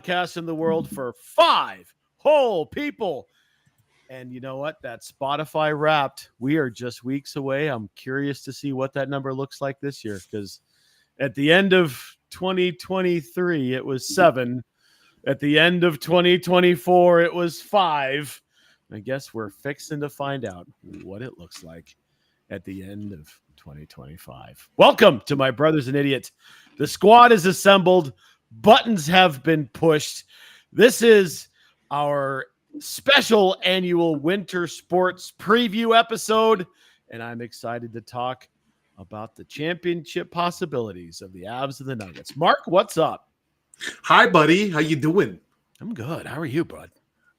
podcast in the world for 5 whole people. And you know what? That Spotify Wrapped, we are just weeks away. I'm curious to see what that number looks like this year because at the end of 2023, it was 7. At the end of 2024, it was 5. I guess we're fixing to find out what it looks like at the end of 2025. Welcome to my brothers and idiots. The squad is assembled. Buttons have been pushed. This is our special annual winter sports preview episode, and I'm excited to talk about the championship possibilities of the Avs and the Nuggets. Mark, what's up? Hi, buddy. How you doing? I'm good. How are you, bud?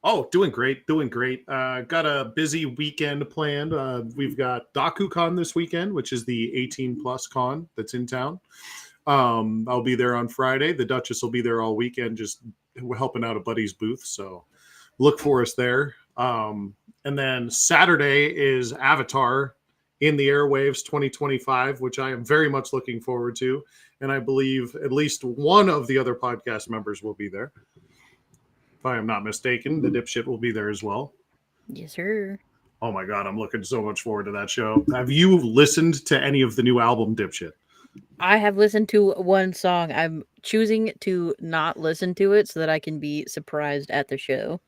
Oh, doing great. Got a busy weekend planned. We've got DakuCon this weekend, which is the 18 plus con that's in town. I'll be there on Friday. The Duchess will be there all weekend, just helping out a buddy's booth. So look for us there. And then Saturday is Avatar in the Airwaves 2025, which I am very much looking forward to. And I believe at least one of the other podcast members will be there. If I am not mistaken, the dipshit will be there as well. Yes, sir. Oh my God, I'm looking so much forward to that show. Have you listened to any of the new album, dipshit? I have listened to one song. I'm choosing to not listen to it so that I can be surprised at the show.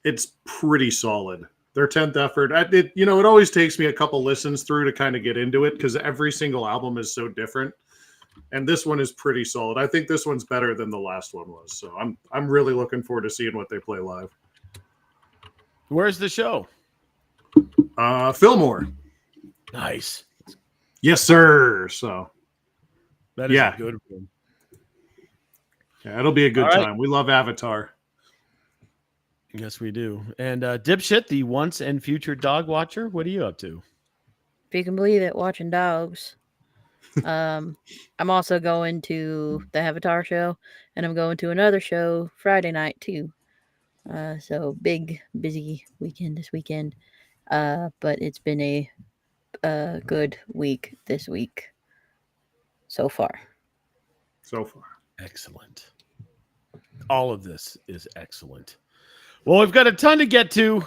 It's pretty solid. Their 10th effort. It always takes me a couple listens through to kind of get into it because every single album is so different. And this one is pretty solid. I think this one's better than the last one was. So I'm really looking forward to seeing what they play live. Where's the show? Fillmore. Nice. Yes, sir. So that is a good one. Yeah, it'll be a good time. We love Avatar. Yes, we do. And dipshit, the once and future dog watcher, what are you up to? If you can believe it, watching dogs. I'm also going to the Avatar show, and I'm going to another show Friday night too. So big, busy weekend this weekend. But it's been a good week this week so far. Excellent. All of this is excellent. Well, we've got a ton to get to.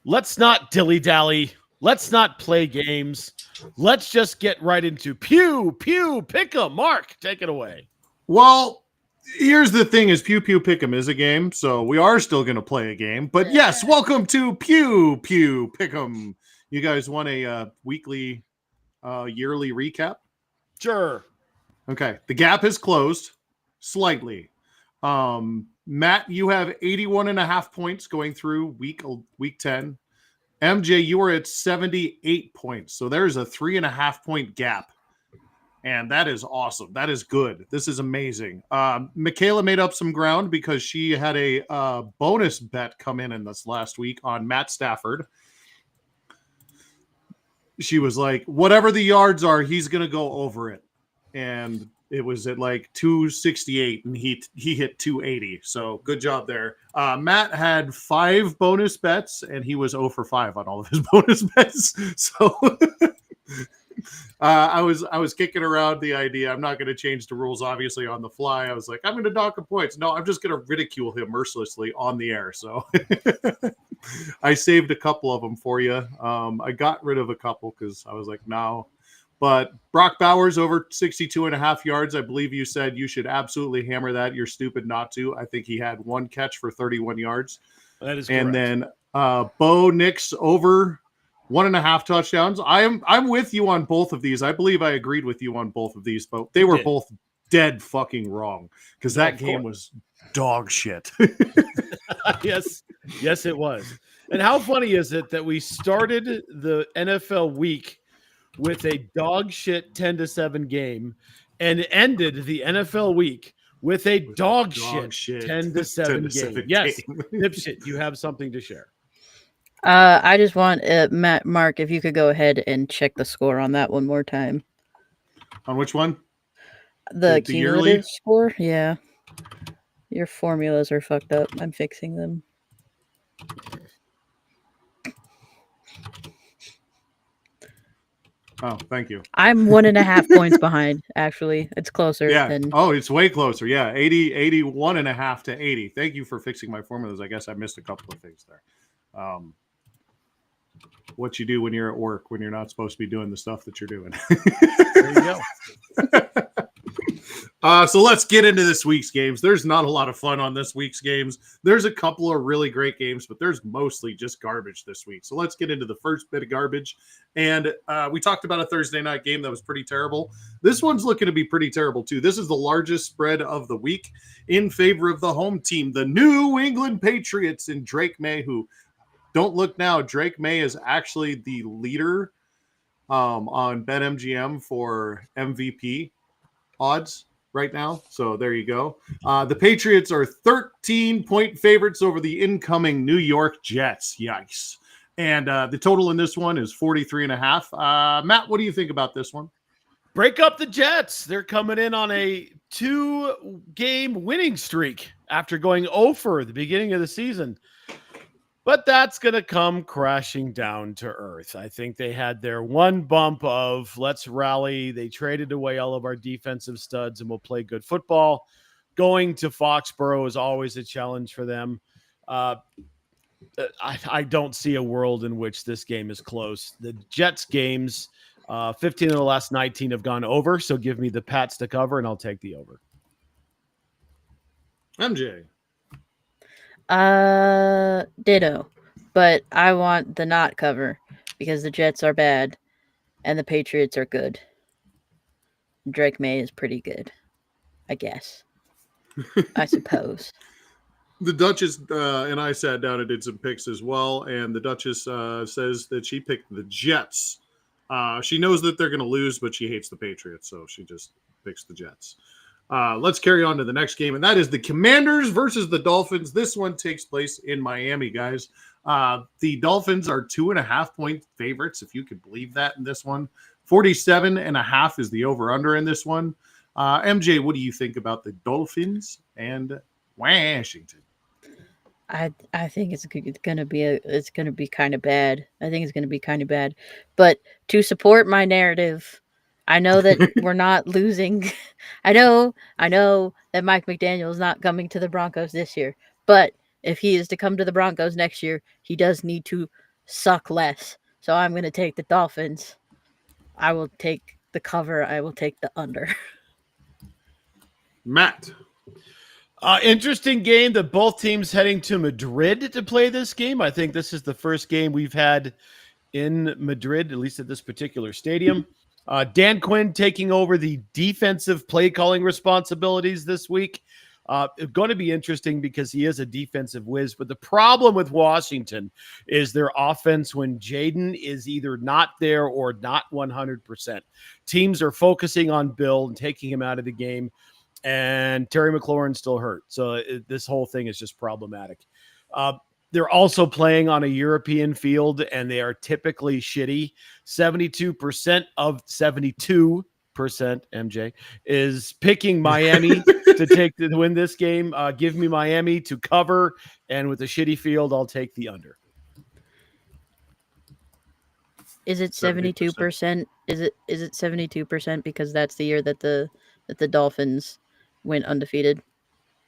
Let's not dilly-dally. Let's not play games. Let's just get right into Pew, Pick'em. Mark, take it away. Well, here's the thing is Pew, Pick'em is a game, so we are still going to play a game. But yes, welcome to Pew, Pick'em. You guys want a weekly, yearly recap? Sure. Okay. The gap has closed slightly. Matt, you have 81.5 points going through week 10. MJ, you are at 78 points. So there's a 3.5 point gap. And that is awesome. That is good. This is amazing. Michaela made up some ground because she had a bonus bet come in this last week on Matt Stafford. She was like, whatever the yards are, he's going to go over it. And it was at like 268 and he hit 280. So good job there. Matt had 5 bonus bets and he was 0 for 5 on all of his bonus bets. So I was kicking around the idea. I'm not going to change the rules, obviously, on the fly. I was like, I'm going to dock him points. No, I'm just going to ridicule him mercilessly on the air. So I saved a couple of them for you. I got rid of a couple because I was like, no. But Brock Bowers over 62.5 yards. I believe you said you should absolutely hammer that. You're stupid not to. I think he had 1 catch for 31 yards. That is correct. And then Bo Nix over 1.5 touchdowns. I'm with you on both of these. I believe I agreed with you on both of these, but they were both dead fucking wrong because that game was dog shit. Yes, it was. And how funny is it that we started the NFL week with a dog shit 10-7 game and ended the NFL week with a dog shit 10-7 game. Yes, dipshit, you have something to share. I just want Mark, if you could go ahead and check the score on that one more time. On which one? The cumulative score? Yeah. Your formulas are fucked up. I'm fixing them. Oh, thank you. I'm 1.5 points behind. Actually, it's closer Yeah. than. Oh, it's way closer. Yeah. 81.5 to 80. Thank you for fixing my formulas. I guess I missed a couple of things there. What you do when you're at work, when you're not supposed to be doing the stuff that you're doing. There you go. So let's get into this week's games. There's not a lot of fun on this week's games. There's a couple of really great games, but there's mostly just garbage this week. So let's get into the first bit of garbage. And we talked about a Thursday night game that was pretty terrible. This one's looking to be pretty terrible too. This is the largest spread of the week in favor of the home team, the New England Patriots, and Drake May, who, don't look now, Drake May is actually the leader on BetMGM for MVP odds right now. So there you go. The Patriots are 13-point favorites over the incoming New York Jets. Yikes. And the total in this one is 43.5. Matt, what do you think about this one? Break up the Jets. They're coming in on a 2-game winning streak after going 0 for the beginning of the season. But that's going to come crashing down to earth. I think they had their one bump of let's rally. They traded away all of our defensive studs and we'll play good football. Going to Foxborough is always a challenge for them. I don't see a world in which this game is close. The Jets games, 15 of the last 19 have gone over. So give me the Pats to cover and I'll take the over. MJ. Ditto, but I want the not cover because the Jets are bad and the Patriots are good. Drake May is pretty good, I guess. I suppose. The Duchess and I sat down and did some picks as well, and the Duchess says that she picked the Jets. She knows that they're going to lose, but she hates the Patriots, so she just picks the Jets. Let's carry on to the next game, and that is the Commanders versus the Dolphins. This one takes place in Miami, guys. The Dolphins are 2.5-point favorites, if you could believe that in this one. 47.5 is the over-under in this one. MJ, what do you think about the Dolphins and Washington? I think it's gonna be kind of bad. I think it's gonna be kind of bad. But to support my narrative, I know that we're not losing. I know that Mike McDaniel is not coming to the Broncos this year. But if he is to come to the Broncos next year, he does need to suck less. So I'm going to take the Dolphins. I will take the cover. I will take the under. Matt. Interesting game that both teams heading to Madrid to play this game. I think this is the first game we've had in Madrid, at least at this particular stadium. Dan Quinn taking over the defensive play calling responsibilities this week. It's going to be interesting because he is a defensive whiz. But the problem with Washington is their offense when Jaden is either not there or not 100%. Teams are focusing on Bill and taking him out of the game. And Terry McLaurin's still hurt. So this whole thing is just problematic. They're also playing on a European field, and they are typically shitty. 72% of 72%, MJ, is picking Miami to win this game. Give me Miami to cover, and with a shitty field, I'll take the under. Is it 72%? Is it 72% because that's the year that the Dolphins went undefeated?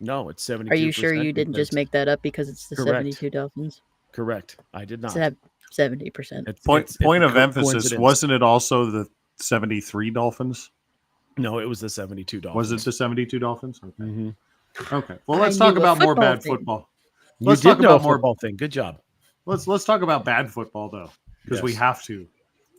No, it's 72%. Are you sure you didn't just make that up because it's the Correct. 72 Dolphins? Correct. I did not. 70%. Point of emphasis, wasn't it also the 73 Dolphins? No, it was the 72 Dolphins. Was it the 72 Dolphins? Okay. Mm-hmm. Okay. Well, let's talk about more bad football. Let's talk about more football thing. Good job. Let's talk about bad football though, because we have to.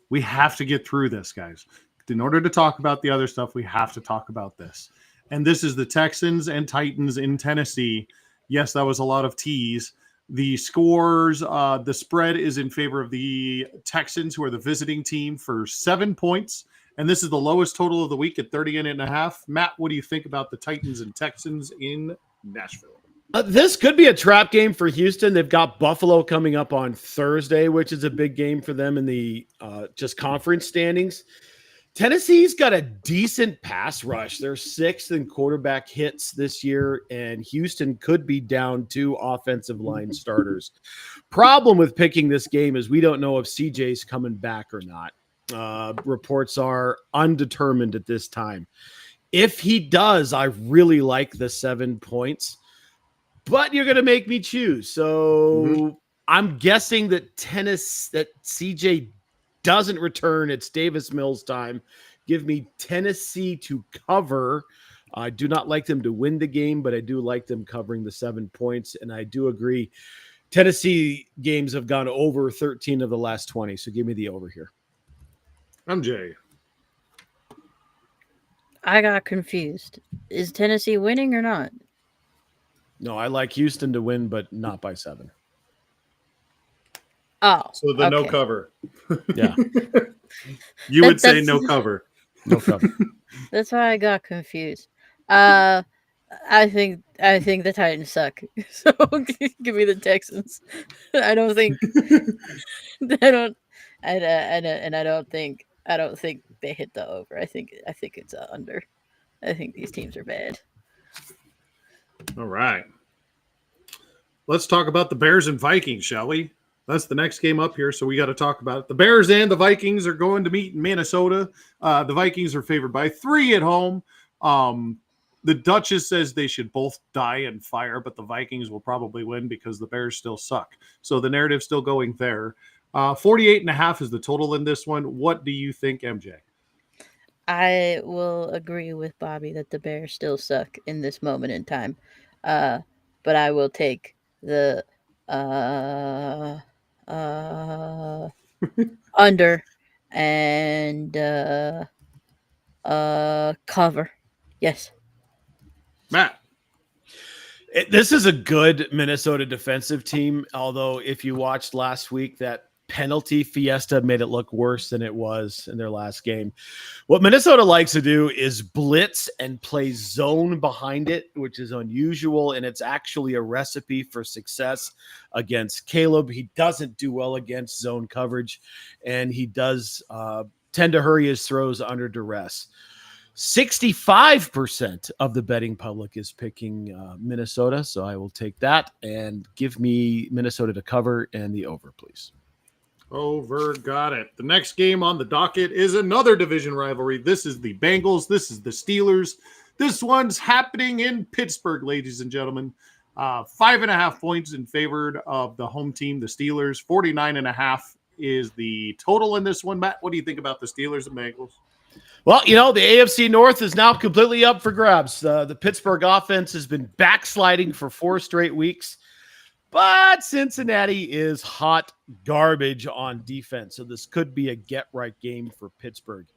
We have to get through this, guys. In order to talk about the other stuff, we have to talk about this. And this is the Texans and Titans in Tennessee. Yes, that was a lot of T's. The scores, the spread is in favor of the Texans, who are the visiting team, for 7 points. And this is the lowest total of the week at 38.5. Matt, what do you think about the Titans and Texans in Nashville? This could be a trap game for Houston. They've got Buffalo coming up on Thursday, which is a big game for them in the just conference standings. Tennessee's got a decent pass rush. They're 6th in quarterback hits this year, and Houston could be down 2 offensive line starters. Problem with picking this game is we don't know if CJ's coming back or not. Reports are undetermined at this time. If he does, I really like the 7 points, but you're going to make me choose. So I'm guessing that CJ doesn't return. It's Davis Mills time. Give me Tennessee to cover. I do not like them to win the game, but I do like them covering the 7 points. And I do agree. Tennessee games have gone over 13 of the last 20. So give me the over here. MJ. I got confused. Is Tennessee winning or not? No, I like Houston to win, but not by 7. Oh, So the no okay. cover. Yeah. You would say no cover. No cover. That's why I got confused. I think the Titans suck. So give me the Texans. I don't think I don't think they hit the over. I think it's a under. I think these teams are bad. All right. Let's talk about the Bears and Vikings, shall we? That's the next game up here, so we got to talk about it. The Bears and the Vikings are going to meet in Minnesota. The Vikings are favored by 3 at home. The Duchess says they should both die in fire, but the Vikings will probably win because the Bears still suck. So the narrative's still going there. 48.5 is the total in this one. What do you think, MJ? I will agree with Bobby that the Bears still suck in this moment in time. But I will take the under and cover. Yes. Matt. This is a good Minnesota defensive team, although if you watched last week, that penalty fiesta made it look worse than it was in their last game. What Minnesota likes to do is blitz and play zone behind it, which is unusual, and it's actually a recipe for success against Caleb. He doesn't do well against zone coverage, and he does tend to hurry his throws under duress. 65% of the betting public is picking Minnesota, so I will take that and give me Minnesota to cover and the over, please. Over, got it. The next game on the docket is another division rivalry. This is the Bengals. This is the Steelers. This one's happening in Pittsburgh, ladies and gentlemen. 5.5 points in favor of the home team, the Steelers. 49.5 is the total in this one. Matt, what do you think about the Steelers and Bengals? Well, you know, the AFC North is now completely up for grabs. The Pittsburgh offense has been backsliding for 4 straight weeks, but Cincinnati is hot garbage on defense. So this could be a get-right game for Pittsburgh.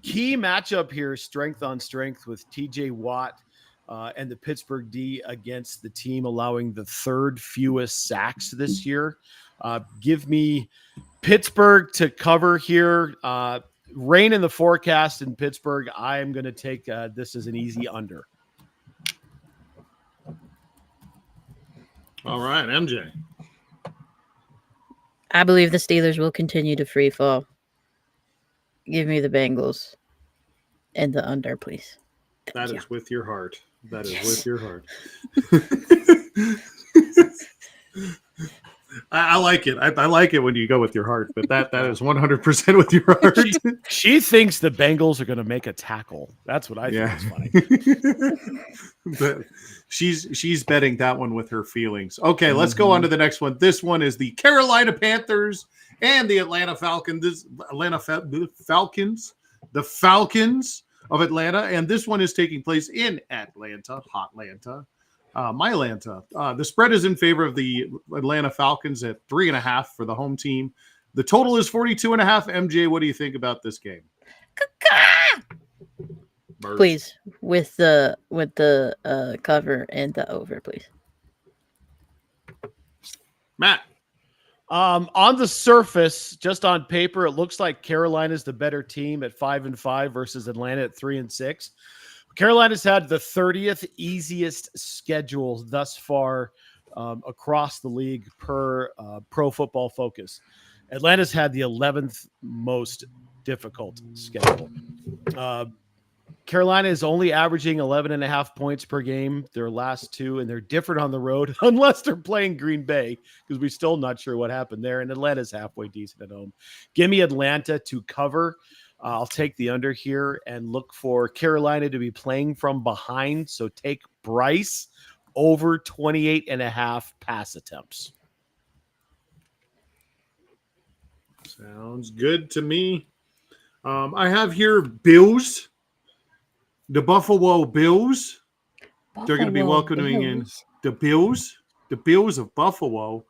Key matchup here, strength on strength with TJ Watt and the Pittsburgh D against the team allowing the 3rd fewest sacks this year. Give me Pittsburgh to cover here. Rain in the forecast in Pittsburgh. I am going to take this as an easy under. All right, MJ. I believe the Steelers will continue to free fall. Give me the Bengals and the under, please. That is with your heart. That is with your heart. I like it. I like it when you go with your heart, but that is 100% with your heart. She thinks the Bengals are going to make a tackle. That's what I think is funny. But she's betting that one with her feelings. Okay, let's go on to the next one. This one is the Carolina Panthers and the Atlanta Falcons. The Falcons of Atlanta, and this one is taking place in Atlanta, Hotlanta. Mylanta. The spread is in favor of the Atlanta Falcons at 3.5 for the home team. The total is 42.5. MJ, what do you think about this game? Please, with the cover and the over, please. Matt. On the surface, just on paper, it looks like Carolina's the better team at 5-5 versus Atlanta at 3-6. Carolina's had the 30th easiest schedule thus far across the league per Pro Football Focus. Atlanta's had the 11th most difficult schedule. Carolina is only averaging 11.5 points per game their last two, and they're different on the road unless they're playing Green Bay, because we're still not sure what happened there. And Atlanta's halfway decent at home. Give me Atlanta to cover. I'll take the under here and look for Carolina to be playing from behind. So take Bryce over 28.5 pass attempts. Sounds good to me. I have here Bills. The Buffalo Bills. They're going to be welcoming in the Bills of Buffalo.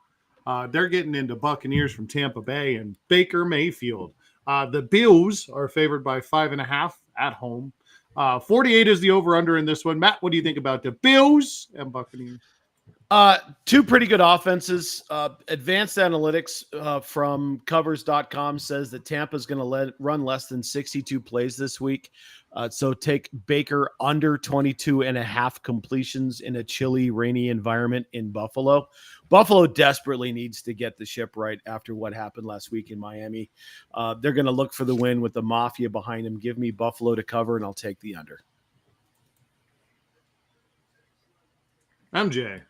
They're getting into Buccaneers from Tampa Bay and Baker Mayfield. The Bills are favored by 5.5 at home. 48 is the over-under in this one. Matt, what do you think about the Bills and Buccaneers? Two pretty good offenses. Advanced analytics from covers.com says that Tampa's going to run less than 62 plays this week. So take Baker under 22.5 completions in a chilly, rainy environment in Buffalo. Buffalo desperately needs to get the ship right after what happened last week in Miami. They're going to look for the win with the Mafia behind them. Give me Buffalo to cover, and I'll take the under. MJ.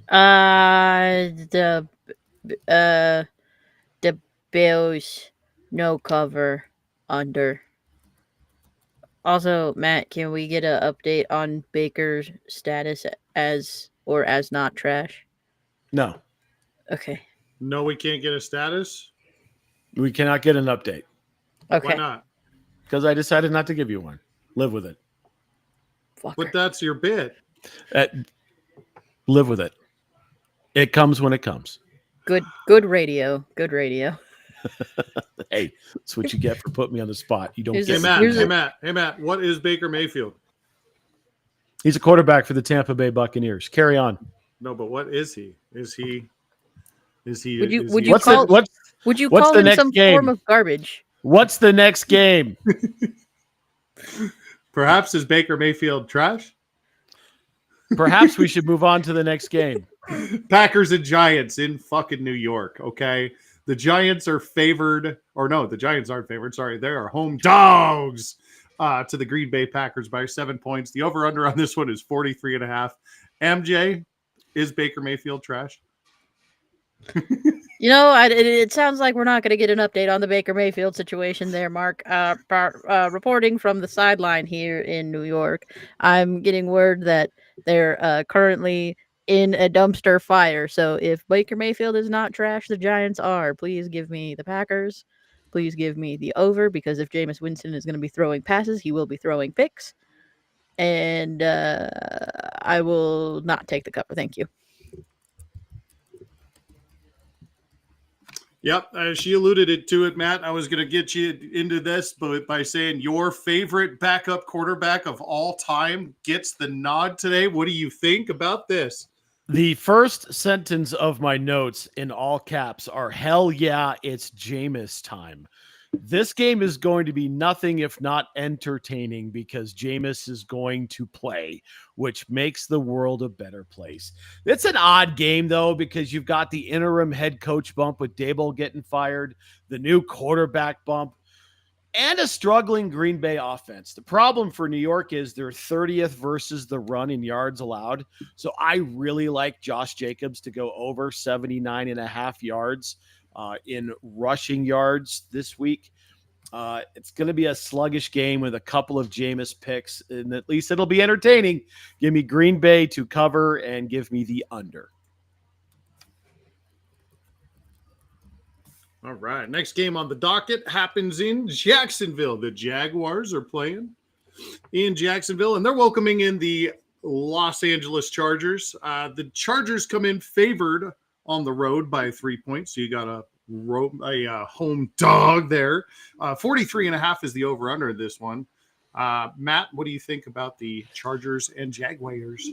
The Bills no cover under. Also, Matt, can we get an update on Baker's status as not trash? No, Okay. No, we can't get a status. we cannot get an update Okay. Why not? because I decided not to give you one. Live with it. Fucker. But that's your bit. Live with it. It comes when it comes. Good radio. Good radio. Hey, that's what you get for putting me on the spot. You don't Here's get a- me. Hey Matt, what is Baker Mayfield? He's a quarterback for the Tampa Bay Buccaneers. Carry on. No, but what is he? Is he? Would you What's call what's him the next some game? form of garbage? what's the next game? Perhaps is Baker Mayfield trash? Perhaps we should move on to the next game. Packers and Giants in fucking New York. Okay, the Giants are favored, or no, the Giants aren't favored. Sorry, they are home dogs to the Green Bay Packers by 7 points. The over/under on this one is 43.5. MJ, is Baker Mayfield trash? You know, it sounds like we're not going to get an update on the Baker Mayfield situation there, Mark. Reporting from the sideline here in New York, I'm getting word that they're currently in a dumpster fire. So if Baker Mayfield is not trash, the Giants are. Please give me the Packers. Please give me the over, because if Jameis Winston is going to be throwing passes, he will be throwing picks. And I will not take the cover. Thank you. Yep, she alluded to it, Matt. I was going to get you into this, but by saying your favorite backup quarterback of all time gets the nod today. What do you think about this? The first sentence of my notes in all caps are hell yeah, it's Jameis time. This game is going to be nothing if not entertaining because Jameis is going to play, which makes the world a better place. It's an odd game, though, because you've got the interim head coach bump with Daboll getting fired, the new quarterback bump, and a struggling Green Bay offense. The problem for New York is they're 30th versus the run in yards allowed. So I really like Josh Jacobs to go over 79.5 yards in rushing yards this week. It's going to be a sluggish game with a couple of Jameis picks, and at least it'll be entertaining. Give me Green Bay to cover and give me the under. All right, next game on the docket happens in Jacksonville. The Jaguars are playing in Jacksonville, and they're welcoming in the Los Angeles Chargers. The Chargers come in favored on the road by 3 points, so you got a home dog there. 43.5 is the over-under in this one. Matt, what do you think about the Chargers and Jaguars?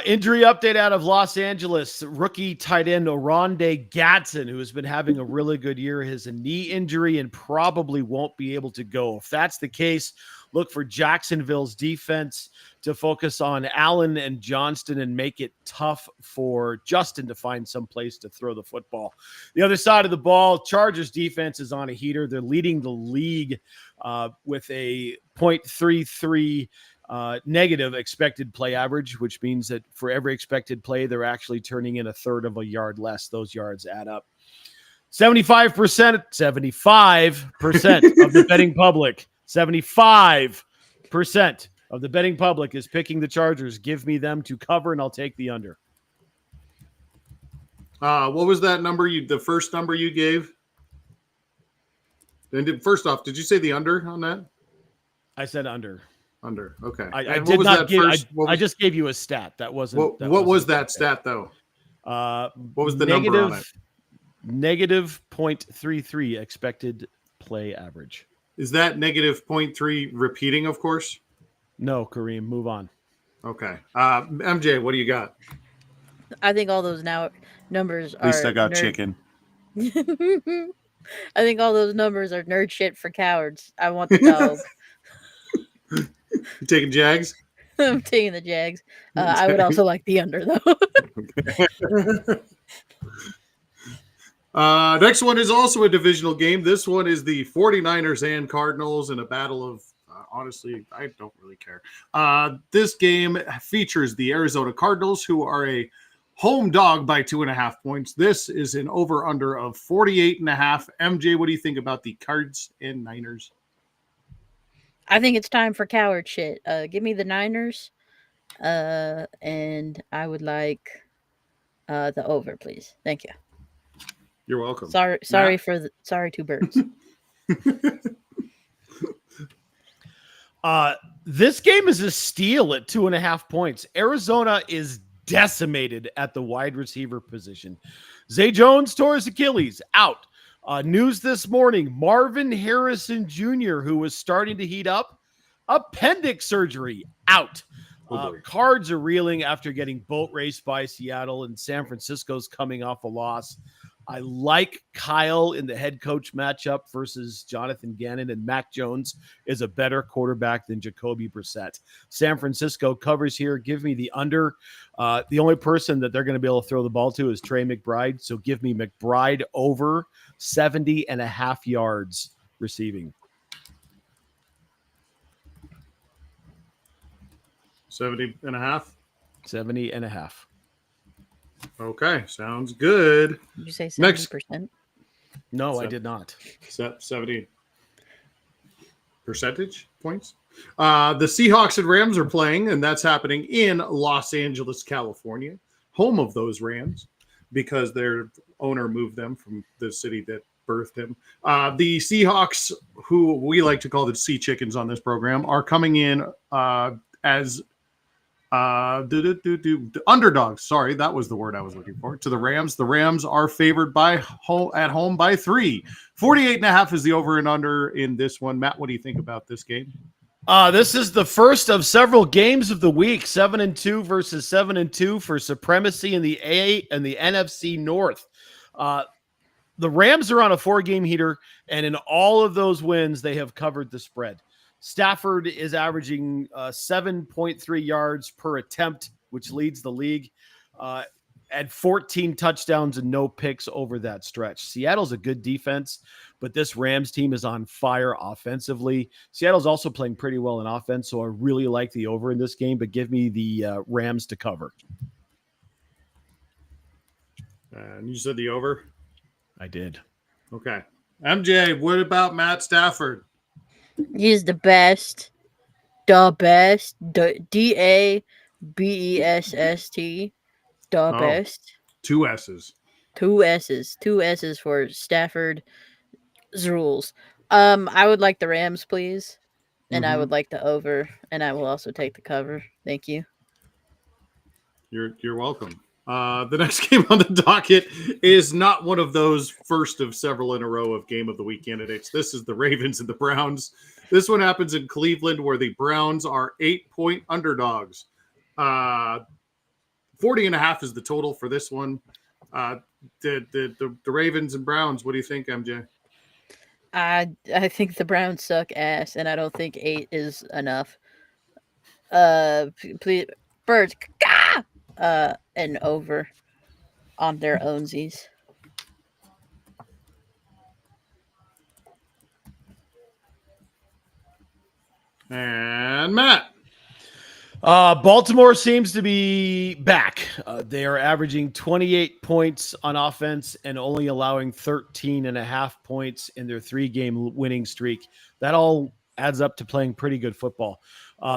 Injury update out of Los Angeles. Rookie tight end Oronde Gadsden, who has been having a really good year, has a knee injury and probably won't be able to go. If that's the case, look for Jacksonville's defense to focus on Allen and Johnston and make it tough for Justin to find some place to throw the football. The other side of the ball, Chargers defense is on a heater. They're leading the league with a 0.33 negative expected play average, which means that for every expected play, they're actually turning in a third of a yard less. Those yards add up. 75% of the betting public, 75% of the betting public is picking the Chargers. Give me them to cover, and I'll take the under. What was that number? The first number you gave? And first off, did you say the under on that? I said under. Under. Okay. I did not give. I just gave you a stat. That wasn't. What was that stat though? What was the number on it? Negative 0.33 expected play average. Is that negative 0.3 repeating, of course? No, Kareem, move on. Okay. MJ, what do you got? I think all those numbers are. At least I got chicken. I think all those numbers are nerd shit for cowards. I want the dog. You taking Jags? I'm taking the Jags. I would also like the under, though. Next one is also a divisional game. This one is the 49ers and Cardinals in a battle of, honestly, I don't really care. This game features the Arizona Cardinals, who are a home dog by 2.5 points. This is an over-under of 48.5. MJ, what do you think about the Cards and Niners? I think it's time for coward shit. Give me the Niners, and I would like the over, please. Thank you. You're welcome. Sorry two birds. This game is a steal at 2.5 points. Arizona is decimated at the wide receiver position. Zay Jones tore his Achilles, out. News this morning, Marvin Harrison Jr., who was starting to heat up, appendix surgery, out. Cards are reeling after getting boat raced by Seattle, and San Francisco's coming off a loss. I like Kyle in the head coach matchup versus Jonathan Gannon, and Mac Jones is a better quarterback than Jacoby Brissett. San Francisco covers here. Give me the under. The only person that they're going to be able to throw the ball to is Trey McBride, so give me McBride over 70.5 yards receiving. 70.5? 70.5. Okay, sounds good. Did you say 70%? No, I did not. 70 percentage points. The Seahawks and Rams are playing, and that's happening in Los Angeles, California, home of those Rams, because their owner moved them from the city that birthed him. The Seahawks, who we like to call the Sea Chickens on this program, are coming in as underdogs. Sorry, that was the word I was looking for. To the Rams. The Rams are favored at home by 3. 48.5 is the over and under in this one. Matt, what do you think about this game? This is the first of several games of the week. 7-2 versus 7-2 for supremacy in the A and the NFC North. The Rams are on a 4-game heater, and in all of those wins, they have covered the spread. Stafford is averaging 7.3 yards per attempt, which leads the league, at 14 touchdowns and no picks over that stretch. Seattle's a good defense, but this Rams team is on fire offensively. Seattle's also playing pretty well in offense, so I really like the over in this game, but give me the Rams to cover. And you said the over? I did. Okay. MJ, what about Matt Stafford? He's the best. The best. DABESST. The best. 2 S's. 2 S's. 2 S's for Stafford's rules. I would like the Rams, please. And I would like the over. And I will also take the cover. Thank you. You're welcome. The next game on the docket is not one of those first of several in a row of game of the week candidates. This is the Ravens and the Browns. This one happens in Cleveland, where the Browns are 8-point underdogs. 40.5 is the total for this one. The Ravens and Browns. What do you think, MJ? I think the Browns suck ass, and I don't think 8 is enough. Please, birds, and over on their ownsies. And Matt. Baltimore seems to be back. They are averaging 28 points on offense and only allowing 13.5 points in their 3-game winning streak. That all adds up to playing pretty good football.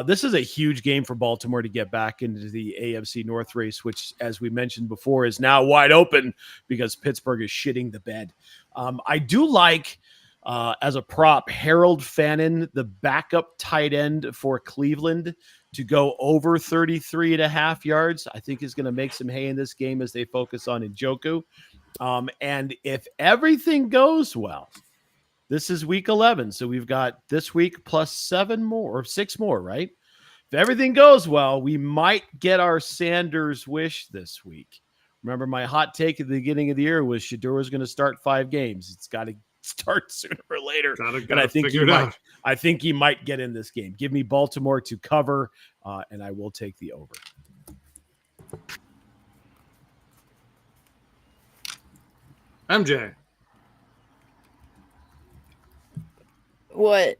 This is a huge game for Baltimore to get back into the AFC North race, which, as we mentioned before, is now wide open because Pittsburgh is shitting the bed. I do like, as a prop, Harold Fannin, the backup tight end for Cleveland, to go over 33.5 yards. I think is going to make some hay in this game as they focus on Njoku. And if everything goes well, this is week 11. So we've got this week plus 7 more or 6 more, right? If everything goes well, we might get our Sanders wish this week. Remember, my hot take at the beginning of the year was Shedeur is going to start 5 games. It's got to start sooner or later. Gotta figure it out. I think he might get in this game. Give me Baltimore to cover, and I will take the over. MJ. What?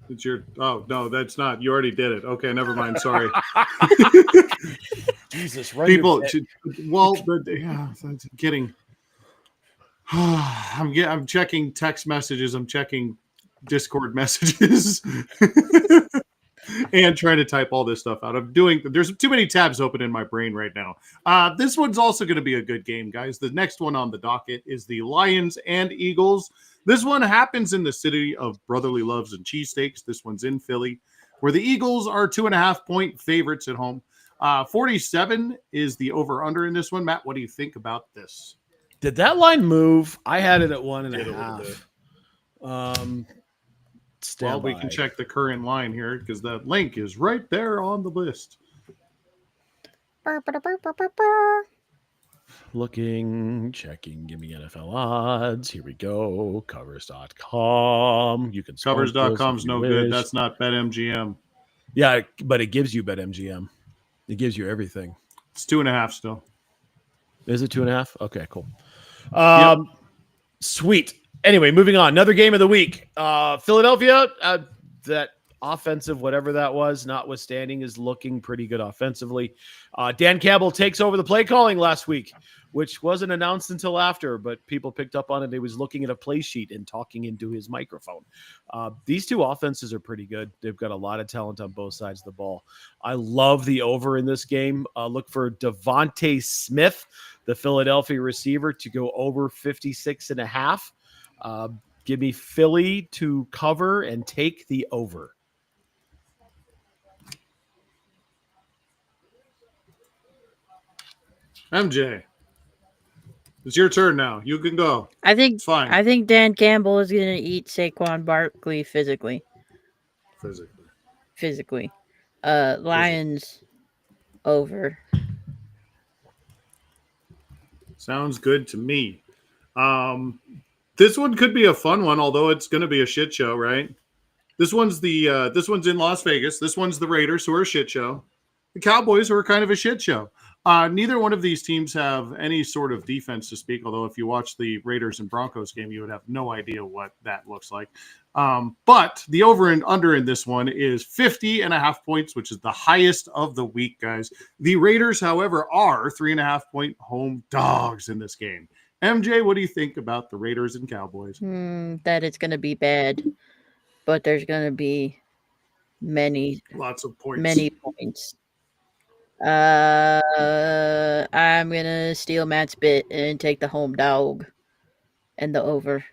It's your. Oh no, that's not. You already did it. Okay, never mind. Sorry. Jesus, right? People. Well, yeah, that's getting. I'm checking text messages. I'm checking Discord messages, and trying to type all this stuff out. There's too many tabs open in my brain right now. This one's also going to be a good game, guys. The next one on the docket is the Lions and Eagles. This one happens in the city of brotherly loves and cheesesteaks. This one's in Philly, where the Eagles are 2.5-point favorites at home. 47 is the over-under in this one. Matt, what do you think about this? Did that line move? I had it at 1.5. Well, we can check the current line here because the link is right there on the list. Looking, checking, give me NFL odds. Here we go. Covers.com. You can Covers.com's no good. That's not BetMGM. Yeah, but it gives you BetMGM. It gives you everything. It's 2.5 still. Is it 2.5? Okay, cool. Sweet. Anyway, moving on. Another game of the week. Philadelphia, that offensive, whatever that was, notwithstanding, is looking pretty good offensively. Dan Campbell takes over the play calling last week, which wasn't announced until after, but people picked up on it. He was looking at a play sheet and talking into his microphone. These two offenses are pretty good. They've got a lot of talent on both sides of the ball. I love the over in this game. Look for Devontae Smith, the Philadelphia receiver, to go over 56.5. Give me Philly to cover and take the over. MJ, it's your turn now. You can go. I think It's fine. I think Dan Campbell is going to eat Saquon Barkley physically. Lions over. Sounds good to me. This one could be a fun one, although it's going to be a shit show, right? This one's in Las Vegas. This one's the Raiders, who are a shit show. The Cowboys, who are kind of a shit show. Neither one of these teams have any sort of defense to speak, although if you watch the Raiders and Broncos game, you would have no idea what that looks like. But the over and under in this one is 50.5 points, which is the highest of the week, guys. The Raiders, however, are 3.5-point home dogs in this game. MJ, what do you think about the Raiders and Cowboys? That it's going to be bad, but there's going to be lots of points. Many points. I'm gonna steal Matt's bit and take the home dog and the over.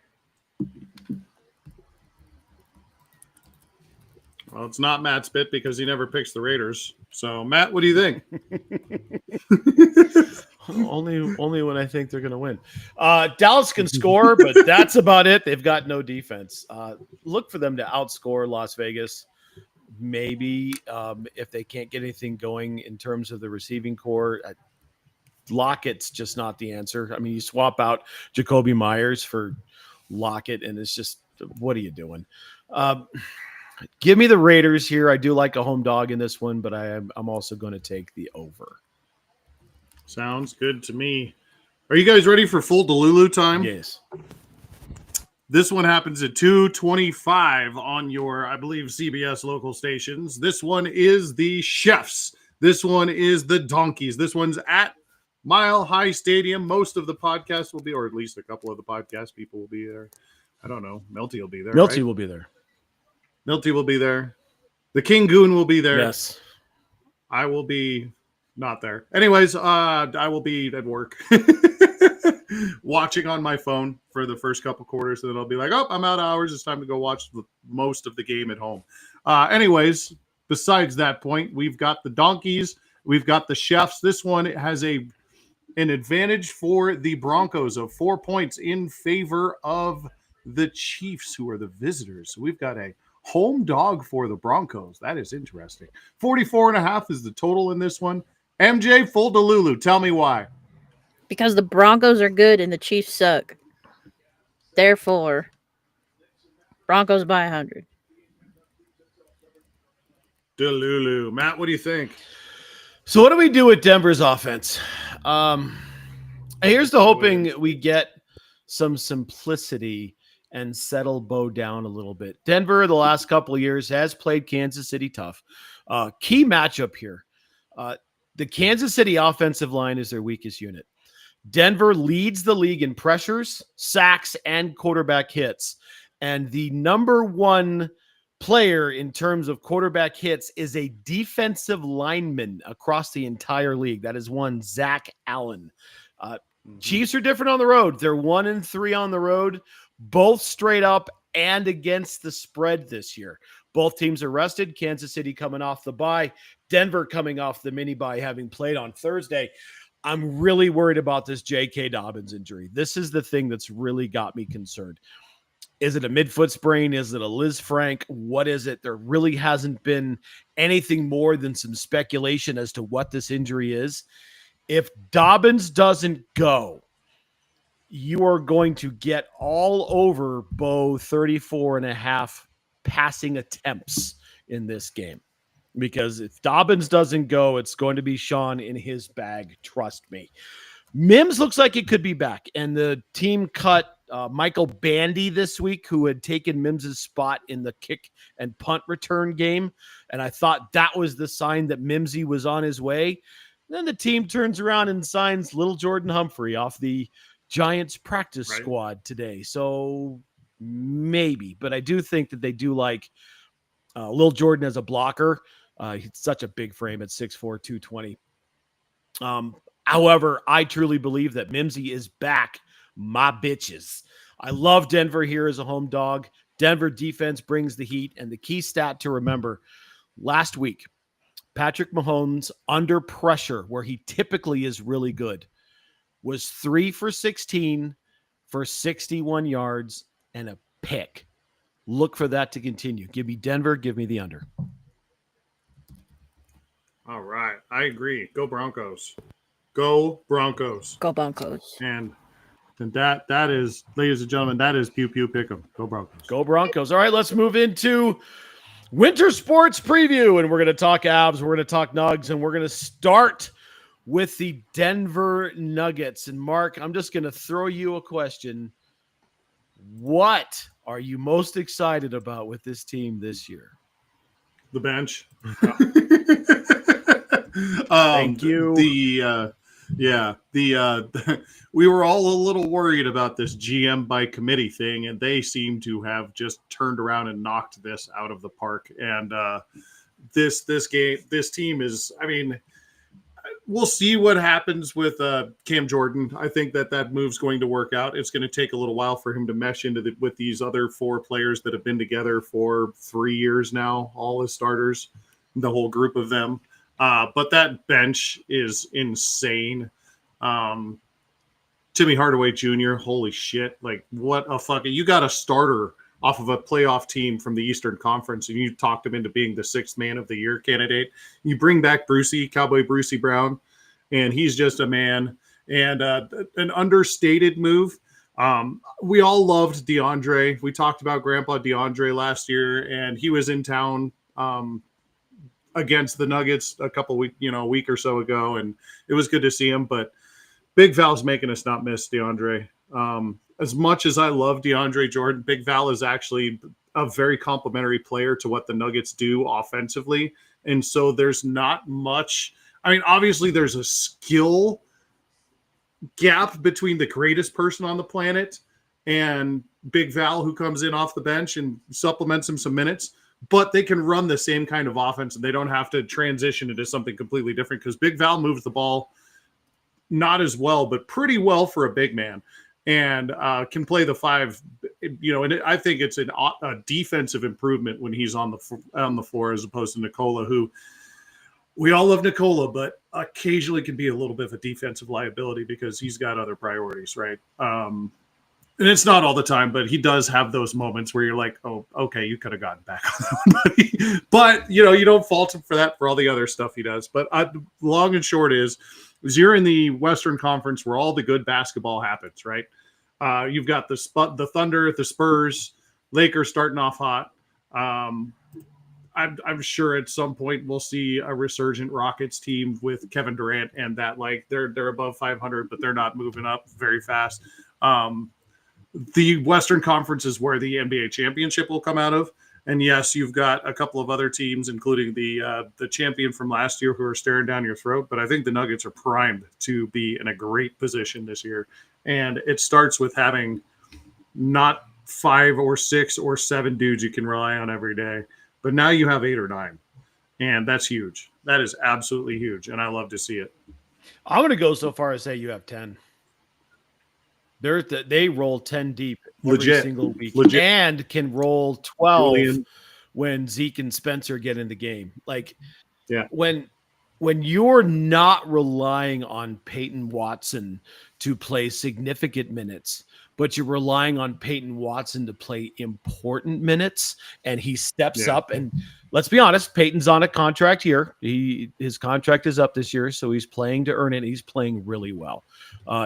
Well, it's not Matt's bit because he never picks the Raiders. So, Matt, what do you think? Only when I think they're going to win. Dallas can score, but that's about it. They've got no defense. Look for them to outscore Las Vegas. Maybe if they can't get anything going in terms of the receiving core, Lockett's just not the answer. I mean, you swap out Jacoby Myers for Lockett, and it's just what are you doing? Give me the Raiders here. I do like a home dog in this one, but I'm also going to take the over. Sounds good to me. Are you guys ready for full Delulu time? Yes. This one happens at 2:25 on your, I believe, CBS local stations. This one is the Chefs. This one is the Donkeys. This one's at Mile High Stadium. Most of the podcast will be, or at least a couple of the podcast people will be there. I don't know. Melty will be there. Melty right? will be there. Melty will be there. The King Goon will be there. Yes. I will be not there. Anyways, I will be at work watching on my phone for the first couple quarters. And then I'll be like, oh, I'm out of hours. It's time to go watch most of the game at home. Anyways, besides that point, we've got the Donkeys. We've got the Chefs. This one has an advantage for the Broncos of 4 points in favor of the Chiefs, who are the visitors. So we've got a home dog for the Broncos. That is interesting. 44.5 is the total in this one. MJ, full Delulu. Tell me why. Because the Broncos are good and the Chiefs suck. Therefore, Broncos by 100. Delulu. Matt, what do you think? So what do we do with Denver's offense? Here's the hoping we get some simplicity and settle Bo down a little bit. Denver, the last couple of years, has played Kansas City tough. Key matchup here. The Kansas City offensive line is their weakest unit. Denver leads the league in pressures, sacks, and quarterback hits. And the number one player in terms of quarterback hits is a defensive lineman across the entire league. That is one Zach Allen. Chiefs are different on the road. They're 1-3 on the road, both straight up and against the spread this year. Both teams are rested. Kansas City coming off the bye. Denver coming off the mini bye, having played on Thursday. I'm really worried about this J.K. Dobbins injury. This is the thing that's really got me concerned. Is it a midfoot sprain? Is it a Liz Frank? What is it? There really hasn't been anything more than some speculation as to what this injury is. If Dobbins doesn't go, you are going to get all over Bo 34.5 passing attempts in this game. Because if Dobbins doesn't go, it's going to be Sean in his bag. Trust me. Mims looks like it could be back. And the team cut Michael Bandy this week, who had taken Mims's spot in the kick and punt return game. And I thought that was the sign that Mimsy was on his way. Then the team turns around and signs little Jordan Humphrey off the Giants practice squad today. So maybe, but I do think that they do like Lil Jordan as a blocker. He's such a big frame at 6'4", 220. However, I truly believe that Mimsy is back, my bitches. I love Denver here as a home dog. Denver defense brings the heat, and the key stat to remember, last week, Patrick Mahomes under pressure, where he typically is really good, was 3 for 16 for 61 yards and a pick. Look for that to continue. Give me Denver. Give me the under. All right. I agree. Go Broncos. Go Broncos. Go Broncos. And that is, ladies and gentlemen, that is Pew Pew Pick'em. Go Broncos. Go Broncos. All right, let's move into winter sports preview. And we're going to talk Avs. We're going to talk Nugs. And we're going to start with the Denver Nuggets. And Mark, I'm just going to throw you a question. What are you most excited about with this team this year? The bench. Thank you. We were all a little worried about this GM by committee thing, and they seem to have just turned around and knocked this out of the park. And this team is, I mean, we'll see what happens with Cam Jordan. I think that move's going to work out. It's going to take a little while for him to mesh into with these other 4 players that have been together for 3 years now, all as starters, the whole group of them. But that bench is insane. Timmy Hardaway Jr., holy shit. Like, what a fucking... You got a starter off of a playoff team from the Eastern Conference, and you talked him into being the 6th man of the year candidate. You bring back Cowboy Brucey Brown, and he's just a man. And an understated move, We all loved DeAndre. We talked about Grandpa DeAndre last year, and he was in town against the Nuggets a week or so ago, and it was good to see him. But Big Val's making us not miss DeAndre. As much as I love DeAndre Jordan, Big Val is actually a very complimentary player to what the Nuggets do offensively. And so there's not much. I mean, obviously there's a skill gap between the greatest person on the planet and Big Val, who comes in off the bench and supplements him some minutes, but they can run the same kind of offense and they don't have to transition into something completely different because Big Val moves the ball not as well, but pretty well for a big man, and can play the five. And I think it's a defensive improvement when he's on the floor as opposed to Nikola, who we all love Nikola, but occasionally can be a little bit of a defensive liability because he's got other priorities, right? And it's not all the time, but he does have those moments where you're like, oh, okay, you could have gotten back on that one, buddy. But, you don't fault him for that, for all the other stuff he does. But long and short is you're in the Western Conference where all the good basketball happens, right? You've got the Thunder, the Spurs, Lakers starting off hot. I'm sure at some point we'll see a resurgent Rockets team with Kevin Durant and that, like, they're above 500, but they're not moving up very fast. The Western Conference is where the NBA championship will come out of. And yes, you've got a couple of other teams, including the champion from last year, who are staring down your throat. But I think the Nuggets are primed to be in a great position this year. And it starts with having not 5 or 6 or 7 dudes you can rely on every day, but now you have 8 or 9. And that's huge. That is absolutely huge. And I love to see it. I'm going to go so far as say you have 10. They roll 10 deep every single week and can roll 12 when Zeke and Spencer get in the game. Like, yeah, when you're not relying on Peyton Watson to play significant minutes, but you're relying on Peyton Watson to play important minutes, and he steps up. And let's be honest, Peyton's on a contract here. His contract is up this year, so he's playing to earn it. He's playing really well.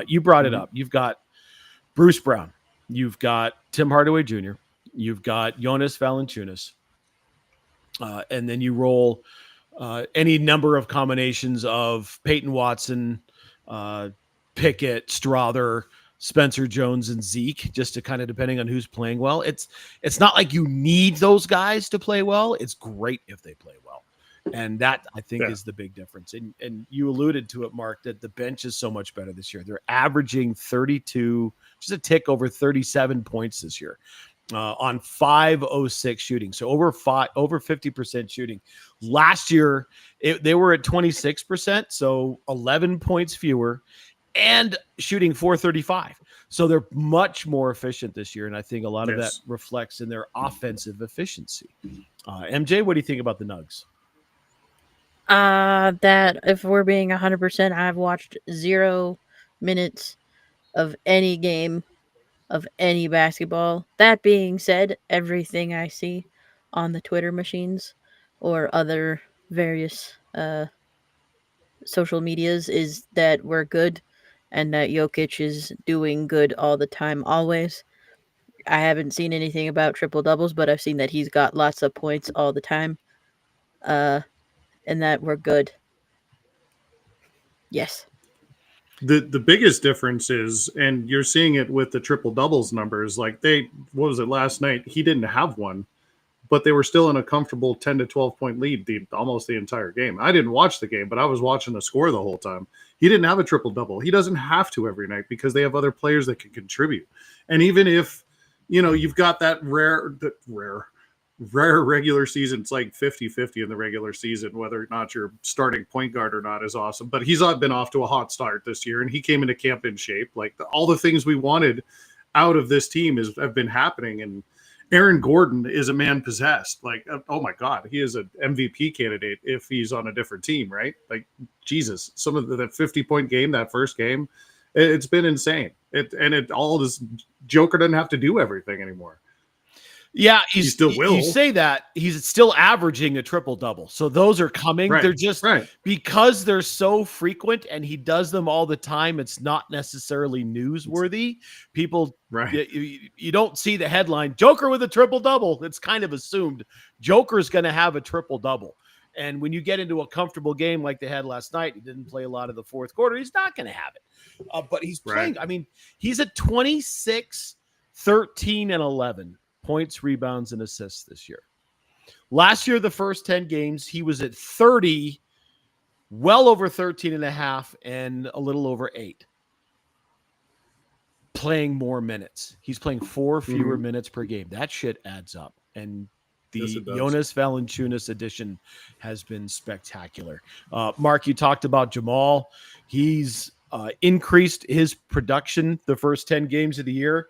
You brought it up. You've got Bruce Brown. You've got Tim Hardaway Jr. You've got Jonas Valanciunas. And then you roll any number of combinations of Peyton Watson, Pickett, Strawther, Spencer Jones, and Zeke, just to kind of depending on who's playing well. It's not like you need those guys to play well. It's great if they play well. And that, I think, is the big difference. And you alluded to it, Mark, that the bench is so much better this year. They're averaging 32, just a tick over 37 points this year on 506 shooting. So over 50% shooting. Last year, they were at 26%, so 11 points fewer, and shooting 435. So they're much more efficient this year. And I think a lot of that reflects in their offensive efficiency. MJ, what do you think about the Nugs? That if we're being 100%, I've watched 0 minutes of any game of any basketball. That being said, everything I see on the Twitter machines or other various social medias is that we're good and that Jokic is doing good all the time, always. I haven't seen anything about triple doubles, but I've seen that he's got lots of points all the time. And that we're good. Yes. The biggest difference is, and you're seeing it with the triple doubles numbers, like what was it last night? He didn't have one, but they were still in a comfortable 10 to 12 point lead almost the entire game. I didn't watch the game, but I was watching the score the whole time. He didn't have a triple double. He doesn't have to every night because they have other players that can contribute. And even if, you've got that rare regular season, it's like 50-50 in the regular season, whether or not you're starting point guard or not is awesome. But he's been off to a hot start this year, and he came into camp in shape. Like all the things we wanted out of this team have been happening. And Aaron Gordon is a man possessed. Like, oh my God, he is an MVP candidate if he's on a different team, right? Like, Jesus, some of that 50-point game, that first game, it's been insane. All this Joker doesn't have to do everything anymore. Yeah, He still will. You say that he's still averaging a triple double. So those are coming. Right, They're just because they're so frequent and he does them all the time. It's not necessarily newsworthy. People, you don't see the headline Joker with a triple double. It's kind of assumed Joker's going to have a triple double. And when you get into a comfortable game like they had last night, he didn't play a lot of the fourth quarter. He's not going to have it. But he's playing. I mean, he's at 26, 13, and 11. Points, rebounds, and assists this year. Last year, the first 10 games, he was at 30, well over 13 and a half, and a little over 8. Playing more minutes. He's playing 4 fewer minutes per game. That shit adds up. And the Jonas Valanciunas addition has been spectacular. Mark, you talked about Jamal. He's increased his production the first 10 games of the year.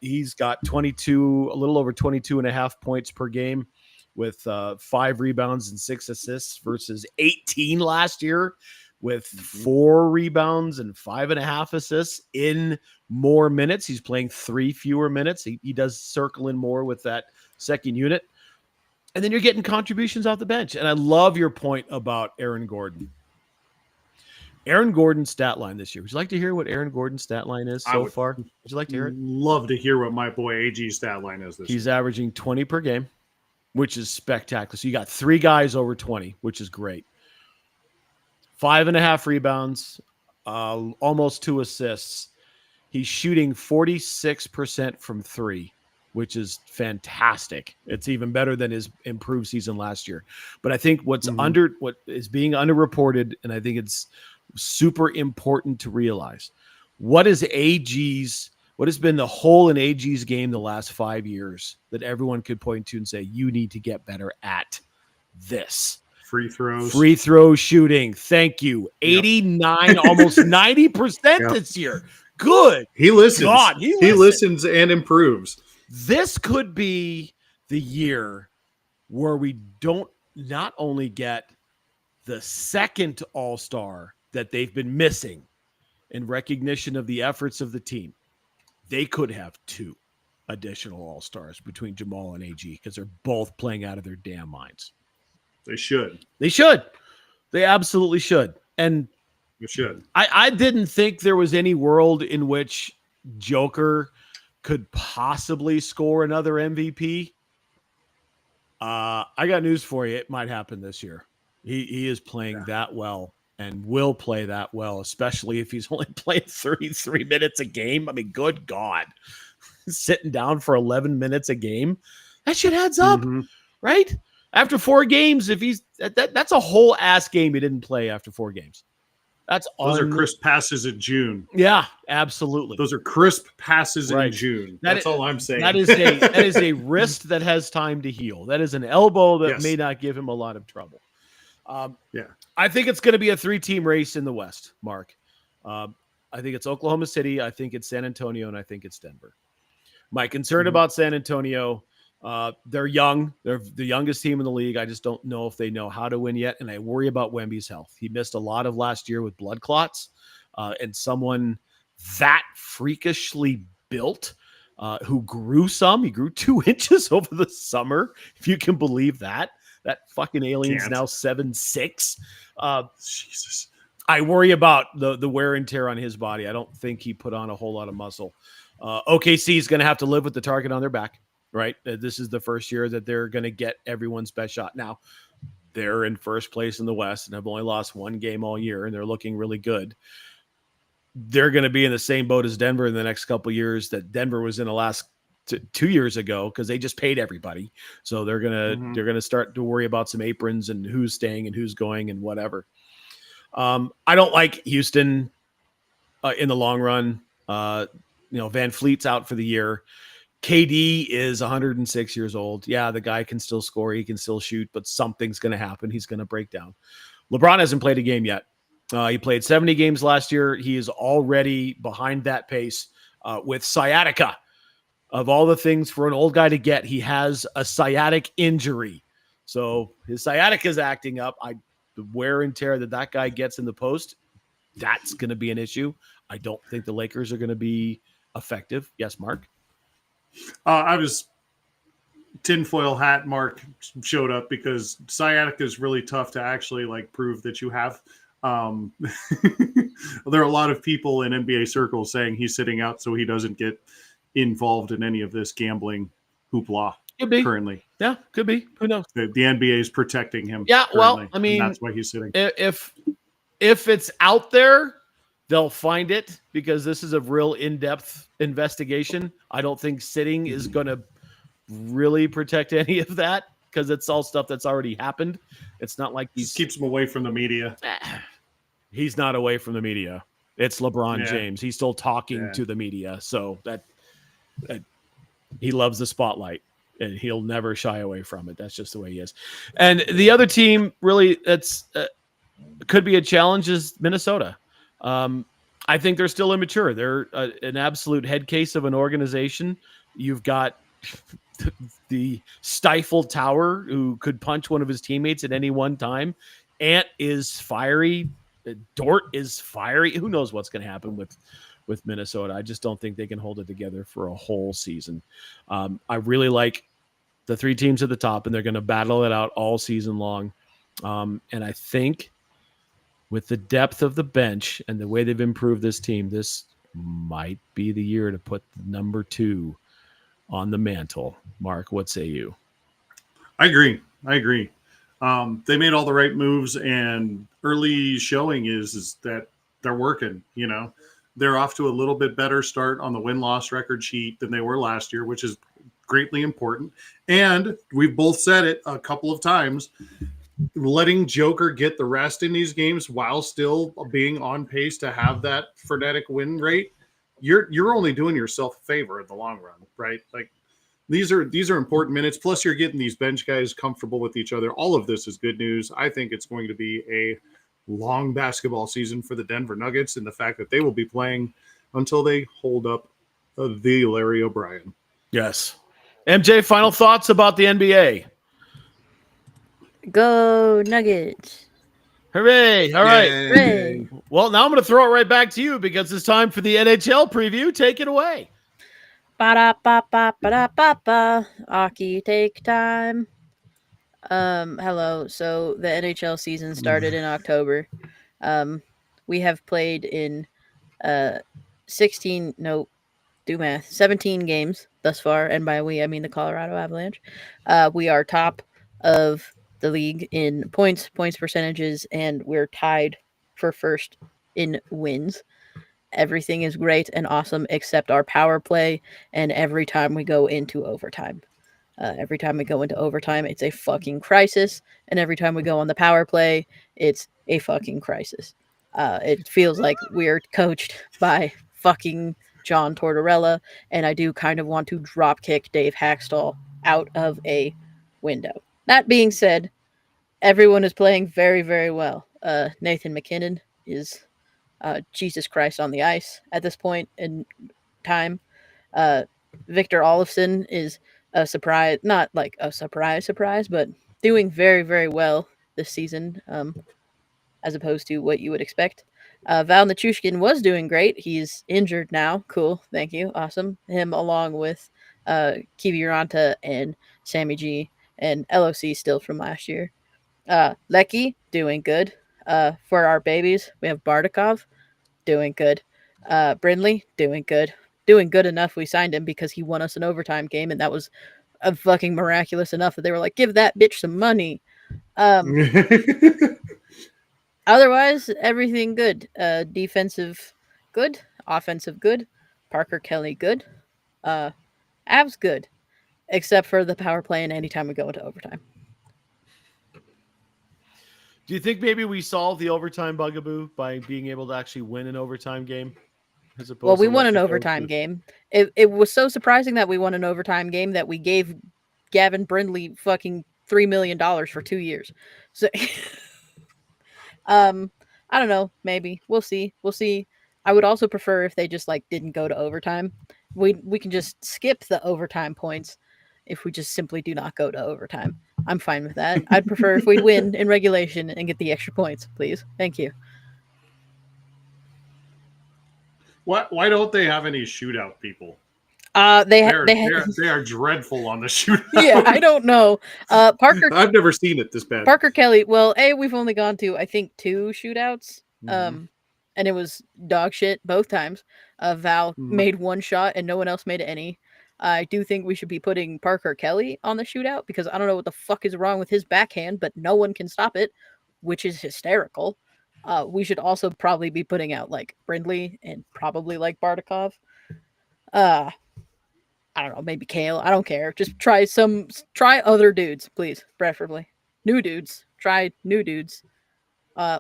He's got a little over 22 and a half points per game with 5 rebounds and 6 assists versus 18 last year with 4 rebounds and 5.5 assists in more minutes. He's playing 3 fewer minutes. He does circle in more with that second unit. And then you're getting contributions off the bench. And I love your point about Aaron Gordon. Aaron Gordon's stat line this year. Would you like to hear what Aaron Gordon's stat line is so far? Would you like to hear it? Love to hear what my boy AG's stat line is this year. He's averaging 20 per game, which is spectacular. So you got 3 guys over 20, which is great. 5.5 rebounds, almost 2 assists. He's shooting 46% from 3, which is fantastic. It's even better than his improved season last year. But I think what is being underreported, and I think it's super important to realize, what has been the hole in AG's game the last 5 years that everyone could point to and say, you need to get better at this? Free throw shooting. Thank you. 89, almost 90% this year. Good. He listens. God, he listens and improves. This could be the year where we not only get the second all-star that they've been missing in recognition of the efforts of the team. They could have 2 additional all-stars between Jamal and AG because they're both playing out of their damn minds. They should. They absolutely should. And they should. I didn't think there was any world in which Joker could possibly score another MVP. I got news for you. It might happen this year. He is playing that well and will play that well, especially if he's only playing 33 minutes a game. I mean, good God. Sitting down for 11 minutes a game. That shit adds up, right? After 4 games, if he's that's a whole ass game he didn't play after 4 games. Those are crisp passes in June. Yeah, absolutely. Those are crisp passes in June. That's all I'm saying. That is a wrist that has time to heal. That is an elbow that may not give him a lot of trouble. I think it's going to be a 3-team race in the West, Mark. I think it's Oklahoma City. I think it's San Antonio, and I think it's Denver. My concern about San Antonio, they're young. They're the youngest team in the league. I just don't know if they know how to win yet, and I worry about Wemby's health. He missed a lot of last year with blood clots, and someone that freakishly built who grew some. He grew 2 inches over the summer, if you can believe that. That fucking alien's now 7'6". Jesus. I worry about the wear and tear on his body. I don't think he put on a whole lot of muscle. OKC is going to have to live with the target on their back, right? This is the first year that they're going to get everyone's best shot. Now, they're in first place in the West and have only lost 1 game all year, and they're looking really good. They're going to be in the same boat as Denver in the next couple of years that Denver was in the last 2 years ago, because they just paid everybody. So they're gonna start to worry about some aprons and who's staying and who's going and whatever. I don't like Houston in the long run. Van Fleet's out for the year. KD is 106 years old. Yeah, the guy can still score. He can still shoot, but something's going to happen. He's going to break down. LeBron hasn't played a game yet. He played 70 games last year. He is already behind that pace with sciatica. Of all the things for an old guy to get, he has a sciatic injury. So his sciatica is acting up. The wear and tear that guy gets in the post, that's going to be an issue. I don't think the Lakers are going to be effective. Yes, Mark? I was tinfoil hat Mark showed up because sciatica is really tough to actually like prove that you have. There are a lot of people in NBA circles saying he's sitting out so he doesn't get involved in any of this gambling hoopla Could be. currently. Yeah, could be. Who knows? The NBA is protecting him. Yeah, well, currently, I mean, and that's why he's sitting. If it's out there, they'll find it because this is a real in-depth investigation. I don't think sitting is going to really protect any of that because it's all stuff that's already happened. It's not like Just keeps him away from the media. He's not away from the media. It's LeBron Yeah. James. He's still talking to the media, so that he loves the spotlight and he'll never shy away from it. That's just the way he is. And the other team really that's could be a challenge is Minnesota. I think they're still immature. They're an absolute head case of an organization. You've got the stifled Tower who could punch one of his teammates at any one time. Ant is fiery. Dort is fiery. Who knows what's going to happen with Minnesota? I just don't think they can hold it together for a whole season. I really like the three teams at the top, and they're going to battle it out all season long. And I think with the depth of the bench and the way they've improved this team, this might be the year to put number 2 on the mantle. Mark, what say you? I agree. They made all the right moves, and early showing is that they're working. You know, they're off to a little bit better start on the win-loss record sheet than they were last year, which is greatly important. And we've both said it a couple of times, letting Joker get the rest in these games while still being on pace to have that frenetic win rate, you're only doing yourself a favor in the long run, right? Like these are important minutes. Plus, you're getting these bench guys comfortable with each other. All of this is good news. I think it's going to be a long basketball season for the Denver Nuggets, and the fact that they will be playing until they hold up the Larry O'Brien. Yes. MJ, final thoughts about the NBA? Go Nuggets. Hooray. All right. Hooray. Well, now I'm going to throw it right back to you because it's time for the NHL preview. Take it away. Ba-da-ba-ba-ba-da-ba-ba. Aki, take time. Hello. So the NHL season started in October. We have played in 17 games thus far, and by we I mean the Colorado Avalanche. We are top of the league in points percentages, and we're tied for first in wins. Everything is great and awesome except our power play, and every time we go into overtime. It's a fucking crisis, and every time we go on the power play, it's a fucking crisis. It feels like we're coached by fucking John Tortorella, and I do kind of want to drop kick Dave Hackstall out of a window. That being said, everyone is playing very, very well. Nathan McKinnon is Jesus Christ on the ice at this point in time. Victor Olofsson is a surprise, not like a surprise, but doing very, very well this season, as opposed to what you would expect. Val Nichushkin was doing great. He's injured now. Cool. Thank you. Awesome. Him along with Kivi Uranta and Sammy G and LOC still from last year. Lecky doing good. For our babies, we have Bardakov doing good. Brindley doing good. Doing good enough we signed him because he won us an overtime game, and that was fucking miraculous enough that they were like, give that bitch some money. Otherwise, everything good. Defensive good. Offensive good. Parker Kelly good. Avs good. Except for the power play and anytime we go into overtime. Do you think maybe we solved the overtime bugaboo by being able to actually win an overtime game? Well, we won an overtime game. It was so surprising that we won an overtime game that we gave Gavin Brindley fucking $3 million for 2 years. So, I don't know. Maybe we'll see. I would also prefer if they just like didn't go to overtime. We can just skip the overtime points if we just simply do not go to overtime. I'm fine with that. I'd prefer if we'd win in regulation and get the extra points, please. Thank you. Why don't they have any shootout people? They they are dreadful on the shootout. Yeah, I don't know. Parker I've never seen it this bad. Parker Kelly. Well, we've only gone to I think 2 shootouts. Mhm. And it was dog shit both times. Val Mhm. made 1 shot and no one else made any. I do think we should be putting Parker Kelly on the shootout because I don't know what the fuck is wrong with his backhand, but no one can stop it, which is hysterical. We should also probably be putting out like Brindley and probably like Bardakov. I don't know, maybe Kale. I don't care. Just try other dudes, please, preferably new dudes. Try new dudes,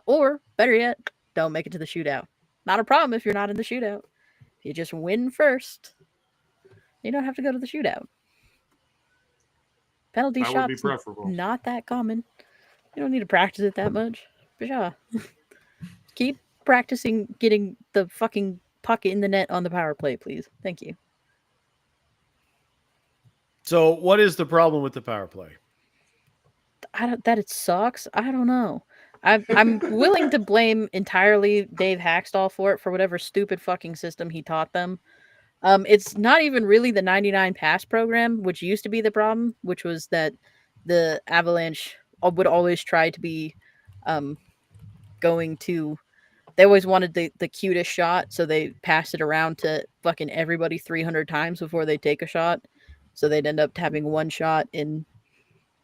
or better yet, don't make it to the shootout. Not a problem if you're not in the shootout. You just win first. You don't have to go to the shootout. Penalty That would be shots preferable. not that common. You don't need to practice it that much. But yeah, keep practicing getting the fucking puck in the net on the power play, please. Thank you. So, what is the problem with the power play? That it sucks. I don't know. I'm willing to blame entirely Dave Hackstall for it for whatever stupid fucking system he taught them. It's not even really the 99 pass program, which used to be the problem, which was that the Avalanche would always try to be going to. They always wanted the cutest shot, so they passed it around to fucking everybody 300 times before they take a shot. So they'd end up having 1 shot in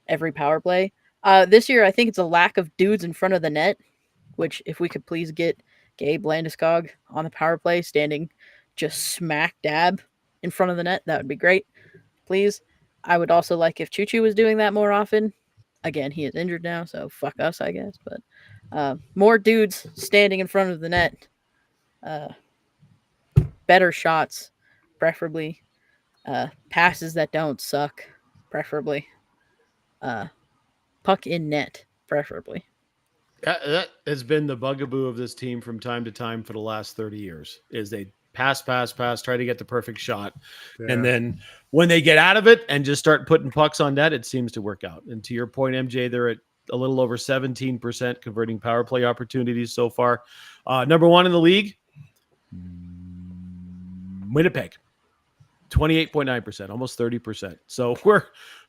every power play. This year, I think it's a lack of dudes in front of the net, which if we could please get Gabe Landeskog on the power play standing just smack dab in front of the net, that would be great. Please. I would also like if Choo-Choo was doing that more often. Again, he is injured now, so fuck us, I guess. But more dudes standing in front of the net. Better shots, preferably. Passes that don't suck, preferably. Puck in net, preferably. That has been the bugaboo of this team from time to time for the last 30 years. Is they pass, try to get the perfect shot, and then when they get out of it and just start putting pucks on net, it seems to work out. And to your point, MJ, they're at a little over 17% converting power play opportunities so far. Number 1 in the league, Winnipeg, 28.9%, almost 30%. So we're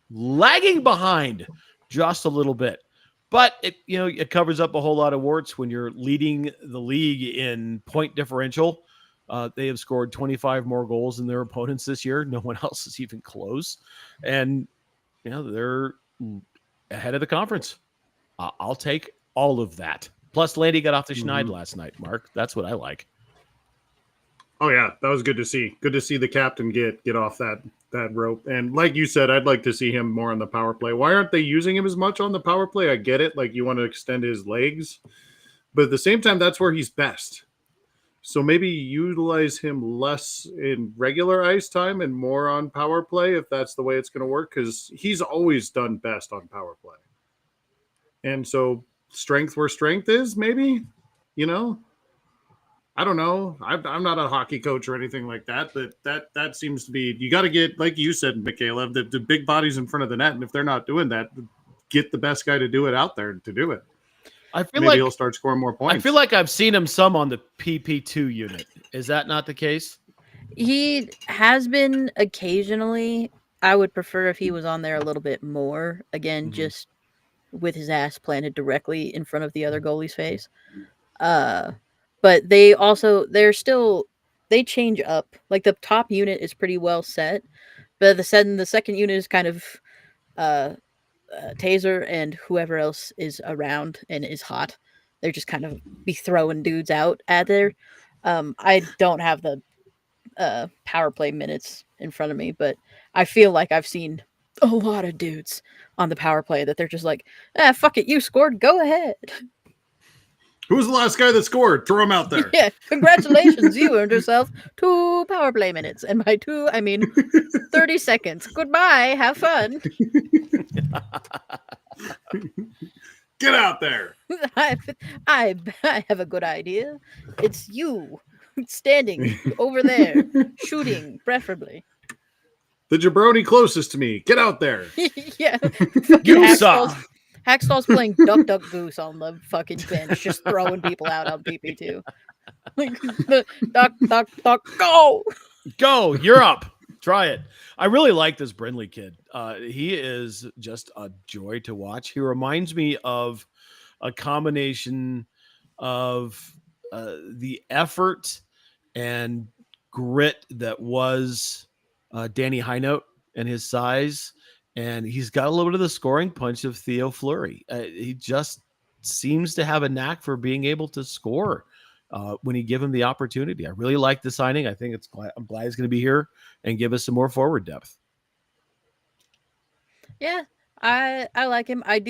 lagging behind just a little bit. But it covers up a whole lot of warts when you're leading the league in point differential. They have scored 25 more goals than their opponents this year. No one else is even close. And, they're ahead of the conference. I'll take all of that. Plus, Landy got off the schneid last night, Mark. That's what I like. Oh, yeah. That was good to see. Good to see the captain get off that rope. And like you said, I'd like to see him more on the power play. Why aren't they using him as much on the power play? I get it. Like, you want to extend his legs. But at the same time, that's where he's best. So maybe utilize him less in regular ice time and more on power play if that's the way it's going to work, because he's always done best on power play. And so strength where strength is, maybe, I don't know. I'm not a hockey coach or anything like that, but that seems to be, you got to get, like you said, Michaela, the big bodies in front of the net. And if they're not doing that, get the best guy to do it out there to do it. I feel maybe he'll start scoring more points. I feel like I've seen him some on the PP2 unit. Is that not the case? He has been occasionally. I would prefer if he was on there a little bit more. Again, just with his ass planted directly in front of the other goalie's face. But they change up. Like the top unit is pretty well set, but the second unit is kind of Taser and whoever else is around and is hot. They're just kind of be throwing dudes out at there. I don't have the power play minutes in front of me, but I feel like I've seen a lot of dudes on the power play that they're just like, fuck it, you scored, go ahead. Who was the last guy that scored? Throw him out there. Yeah, congratulations, you earned yourself 2 power play minutes. And by 2, I mean 30 seconds. Goodbye, have fun. Get out there. I have a good idea. It's you standing over there, shooting, preferably. The jabroni closest to me. Get out there. Yeah. You suck. Hackstall's playing Duck Duck Goose on the fucking bench, just throwing people out on PP2. Like, duck, duck, duck, go! Go, you're up. Try it. I really like this Brindley kid. He is just a joy to watch. He reminds me of a combination of the effort and grit that was Danny Highnote and his size. And he's got a little bit of the scoring punch of Theo Fleury. He just seems to have a knack for being able to score when you give him the opportunity. I really like the signing. I think I'm glad he's going to be here and give us some more forward depth. Yeah, I like him. I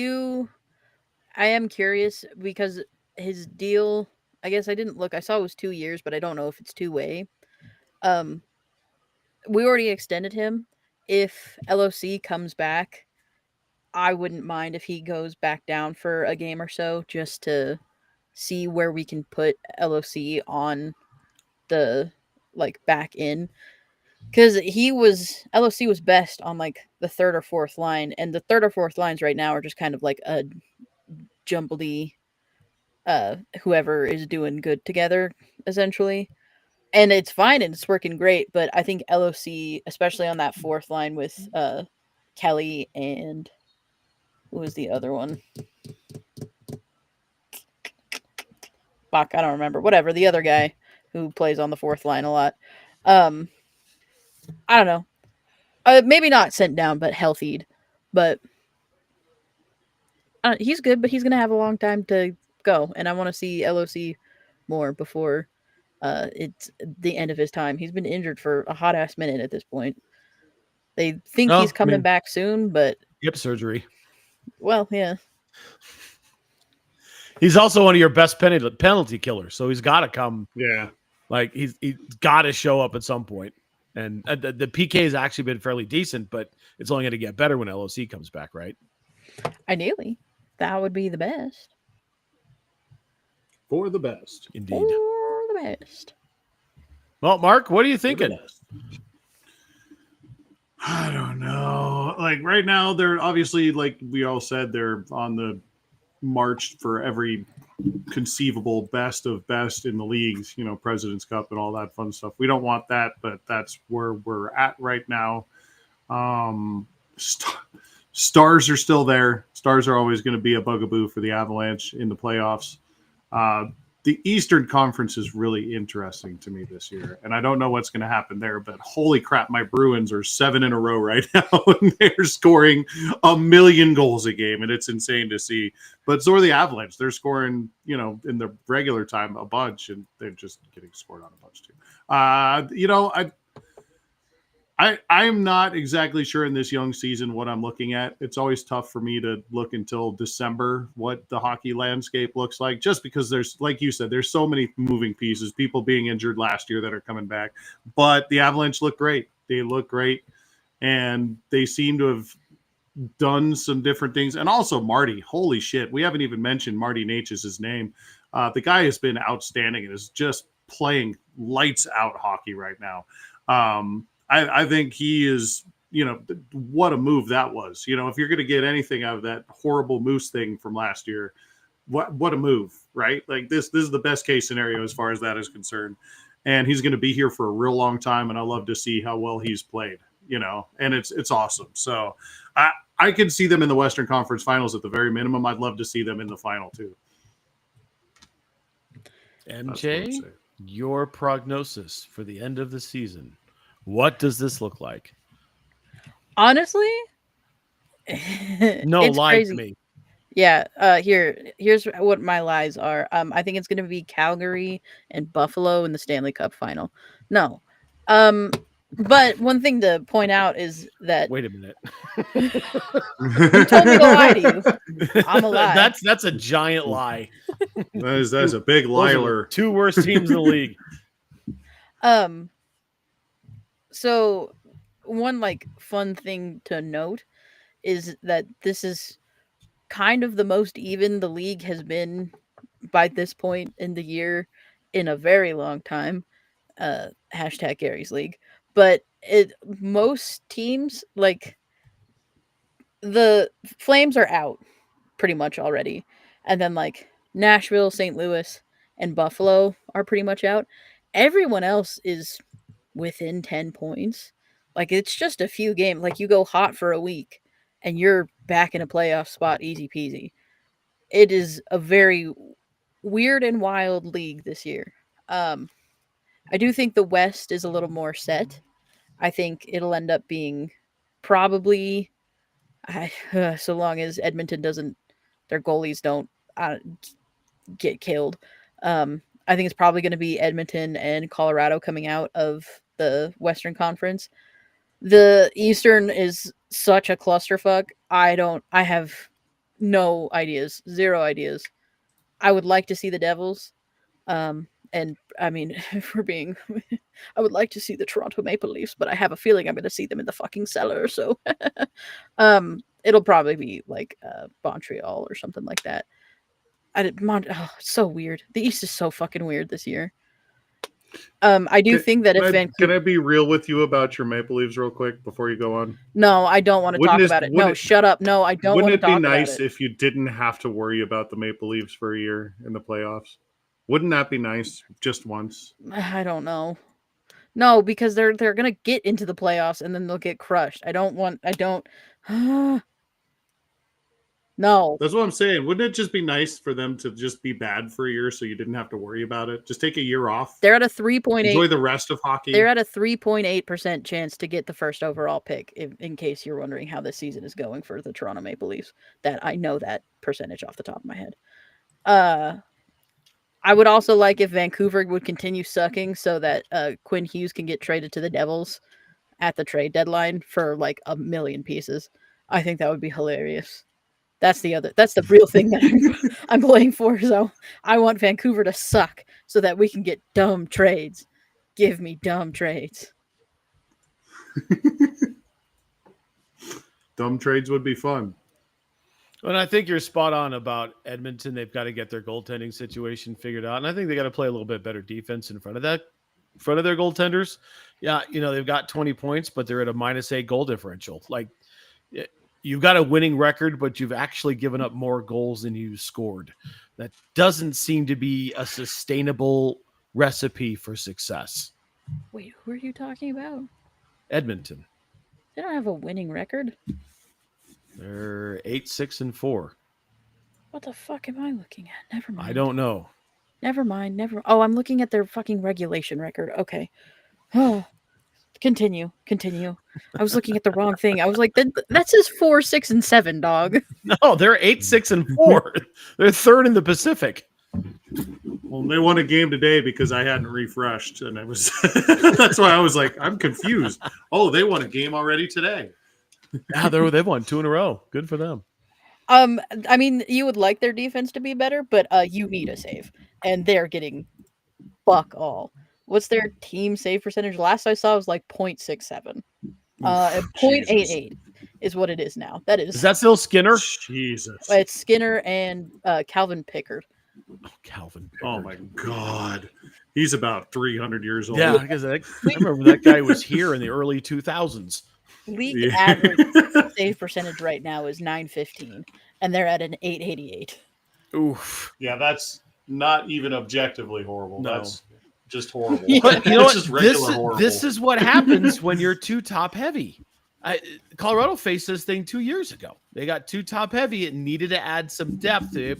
am curious because his deal, I guess I didn't look. I saw it was 2 years, but I don't know if it's two-way. We already extended him. If LOC comes back, I wouldn't mind if he goes back down for a game or so just to see where we can put LOC on the back in, because LOC was best on the third or fourth line, and the third or fourth lines right now are just kind of like a jumbledy whoever is doing good together essentially, and it's fine and it's working great. But I think LOC, especially on that fourth line with Kelly and who was the other one? Fuck, I don't remember. Whatever, the other guy who plays on the fourth line a lot. I don't know. Maybe not sent down, but healthied. But he's good, but he's going to have a long time to go. And I want to see LOC more before it's the end of his time. He's been injured for a hot-ass minute at this point. They think he's coming back soon, but... Hip surgery. Well, yeah. He's also one of your best penalty killers, so he's got to come. Yeah. He's got to show up at some point. And the PK has actually been fairly decent, but it's only going to get better when LOC comes back, right? Ideally, that would be the best. For the best. Indeed. For the best. Well, Mark, what are you thinking? I don't know. Right now, they're obviously, like we all said, they're on the march for every conceivable best of best in the leagues, President's Cup and all that fun stuff. We don't want that, but that's where we're at right now. Stars are still there. Stars are always going to be a bugaboo for the Avalanche in the playoffs. The Eastern Conference is really interesting to me this year, and I don't know what's going to happen there, but holy crap, my Bruins are 7 in a row right now, and they're scoring 1 million goals a game, and it's insane to see. But so are the Avalanche. They're scoring, in the regular time a bunch, and they're just getting scored on a bunch too. I'm not exactly sure in this young season what I'm looking at. It's always tough for me to look until December what the hockey landscape looks like, just because there's, like you said, there's so many moving pieces, people being injured last year that are coming back. But the Avalanche look great. They look great, and they seem to have done some different things. And also Marty, holy shit, we haven't even mentioned Marty Necas' name. The guy has been outstanding and is just playing lights out hockey right now. I think he is, what a move that was. If you're going to get anything out of that horrible Moose thing from last year, what a move, right? This is the best case scenario as far as that is concerned. And he's going to be here for a real long time, and I love to see how well he's played, and it's awesome. So I can see them in the Western Conference Finals at the very minimum. I'd love to see them in the final too. MJ, your prognosis for the end of the season. What does this look like? Honestly, no, it's lie crazy. to me. Yeah. Here's what my lies are. I think it's going to be Calgary and Buffalo in the Stanley Cup final. No. But one thing to point out is that. Wait a minute. You told me to lie to you. I'm a lie. That's a giant lie. That is a big liar. Two worst teams in the league. So one fun thing to note is that this is kind of the most even the league has been by this point in the year in a very long time. Hashtag Gary's League. But most teams, the Flames are out pretty much already. And then Nashville, St. Louis, and Buffalo are pretty much out. Everyone else is within 10 points. Like it's just a few games. Like you go hot for a week and you're back in a playoff spot easy peasy. It is a very weird and wild league this year. I do think the West is a little more set. I think it'll end up being probably so long as Edmonton doesn't, their goalies don't get killed. I think it's probably going to be Edmonton and Colorado coming out of the Western Conference. The Eastern is such a clusterfuck. I have no ideas, zero ideas. I would like to see the Devils. And I mean, if we're being, I would like to see the Toronto Maple Leafs, but I have a feeling I'm going to see them in the fucking cellar. So, it'll probably be like Montreal or something like that. It's so weird. The East is so fucking weird this year. I do think that if Vancouver, can I be real with you about your Maple Leafs real quick before you go on? no, I don't want to talk about it. No, shut up. No, I don't want to talk about it. Wouldn't it be nice if you didn't have to worry about the Maple Leafs for a year in the playoffs? Wouldn't that be nice just once? I don't know. No, because they're gonna get into the playoffs and then they'll get crushed. I don't. No. That's what I'm saying. Wouldn't it just be nice for them to just be bad for a year so you didn't have to worry about it? Just take a year off. They're at a 3.8. Enjoy the rest of hockey. They're at a 3.8% chance to get the first overall pick, in case you're wondering how this season is going for the Toronto Maple Leafs. That I know that percentage off the top of my head. I would also like if Vancouver would continue sucking so that Quinn Hughes can get traded to the Devils at the trade deadline for like 1 million pieces. I think that would be hilarious. That's the real thing that I'm playing for. So I want Vancouver to suck so that we can get dumb trades. Give me dumb trades. Dumb trades would be fun. And I think you're spot on about Edmonton. They've got to get their goaltending situation figured out. And I think they got to play a little bit better defense in front of their goaltenders. Yeah, they've got 20 points, but they're at a -8 goal differential. Like, you've got a winning record, but you've actually given up more goals than you scored. That doesn't seem to be a sustainable recipe for success. Wait, who are you talking about? Edmonton. They don't have a winning record. They're 8-6-4. What the fuck am I looking at? Never mind. I don't know. Never mind. Oh, I'm looking at their fucking regulation record. Okay. Oh. Continue. I was looking at the wrong thing. I was like, that says 4-6-7, dog. No, they're 8-6-4. They're third in the Pacific. Well, they won a game today because I hadn't refreshed, and it was that's why I was like, I'm confused. Oh, they won a game already today. Yeah, they've won 2 in a row. Good for them. I mean, you would like their defense to be better, but you need a save, and they're getting fuck all. What's their team save percentage? Last I saw was like 0.67. 0.88 is what it is now. Is that still Skinner? Jesus. It's Skinner and Calvin Pickard. Oh, Calvin Pickard. Oh my God. He's about 300 years old. Yeah, because I remember that guy was here in the early 2000s. League average save percentage right now is 915, and they're at an 888. Oof. Yeah, that's not even objectively horrible. No. That's just horrible. But you know what? Just regular horrible. This is what happens when you're too top heavy. Colorado faced this thing 2 years ago. They got too top heavy. It needed to add some depth to it,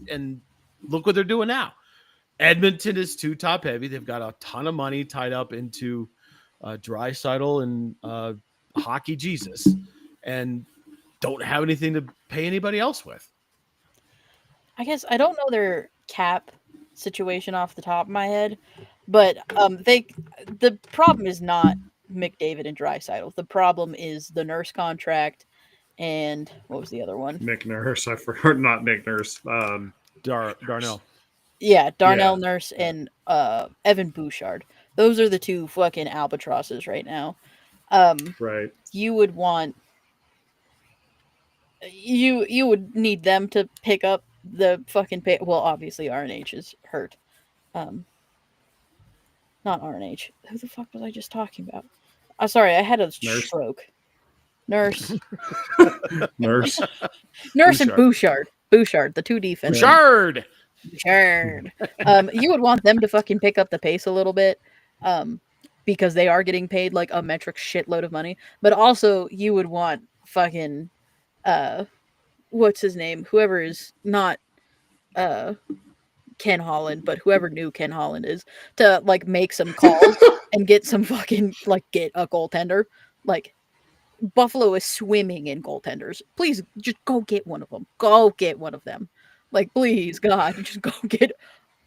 and look what they're doing now. Edmonton is too top heavy. They've got a ton of money tied up into Draisaitl and Hockey Jesus, and don't have anything to pay anybody else with. I guess I don't know their cap situation off the top of my head, but the problem is not McDavid and Draisaitl. The problem is the Nurse contract and what was the other one? Nick Nurse. I forgot. Not Nick Nurse. Darnell. Yeah, Darnell Nurse and Evan Bouchard. Those are the two fucking albatrosses right now. Right. You would want you would need them to pick up the fucking pay. Well, obviously RNH is hurt. Not RNH. Who the fuck was I just talking about? I'm sorry, I had a stroke. Nurse. Nurse and Bouchard. Bouchard, the two defense. Bouchard. You would want them to fucking pick up the pace a little bit. because they are getting paid like a metric shitload of money. But also, you would want fucking what's his name? Whoever is not Ken Holland, but whoever knew Ken Holland is, to like make some calls and get some fucking like get a goaltender. Like Buffalo is swimming in goaltenders. Please just go get one of them. Go get one of them. Like please, God, just go get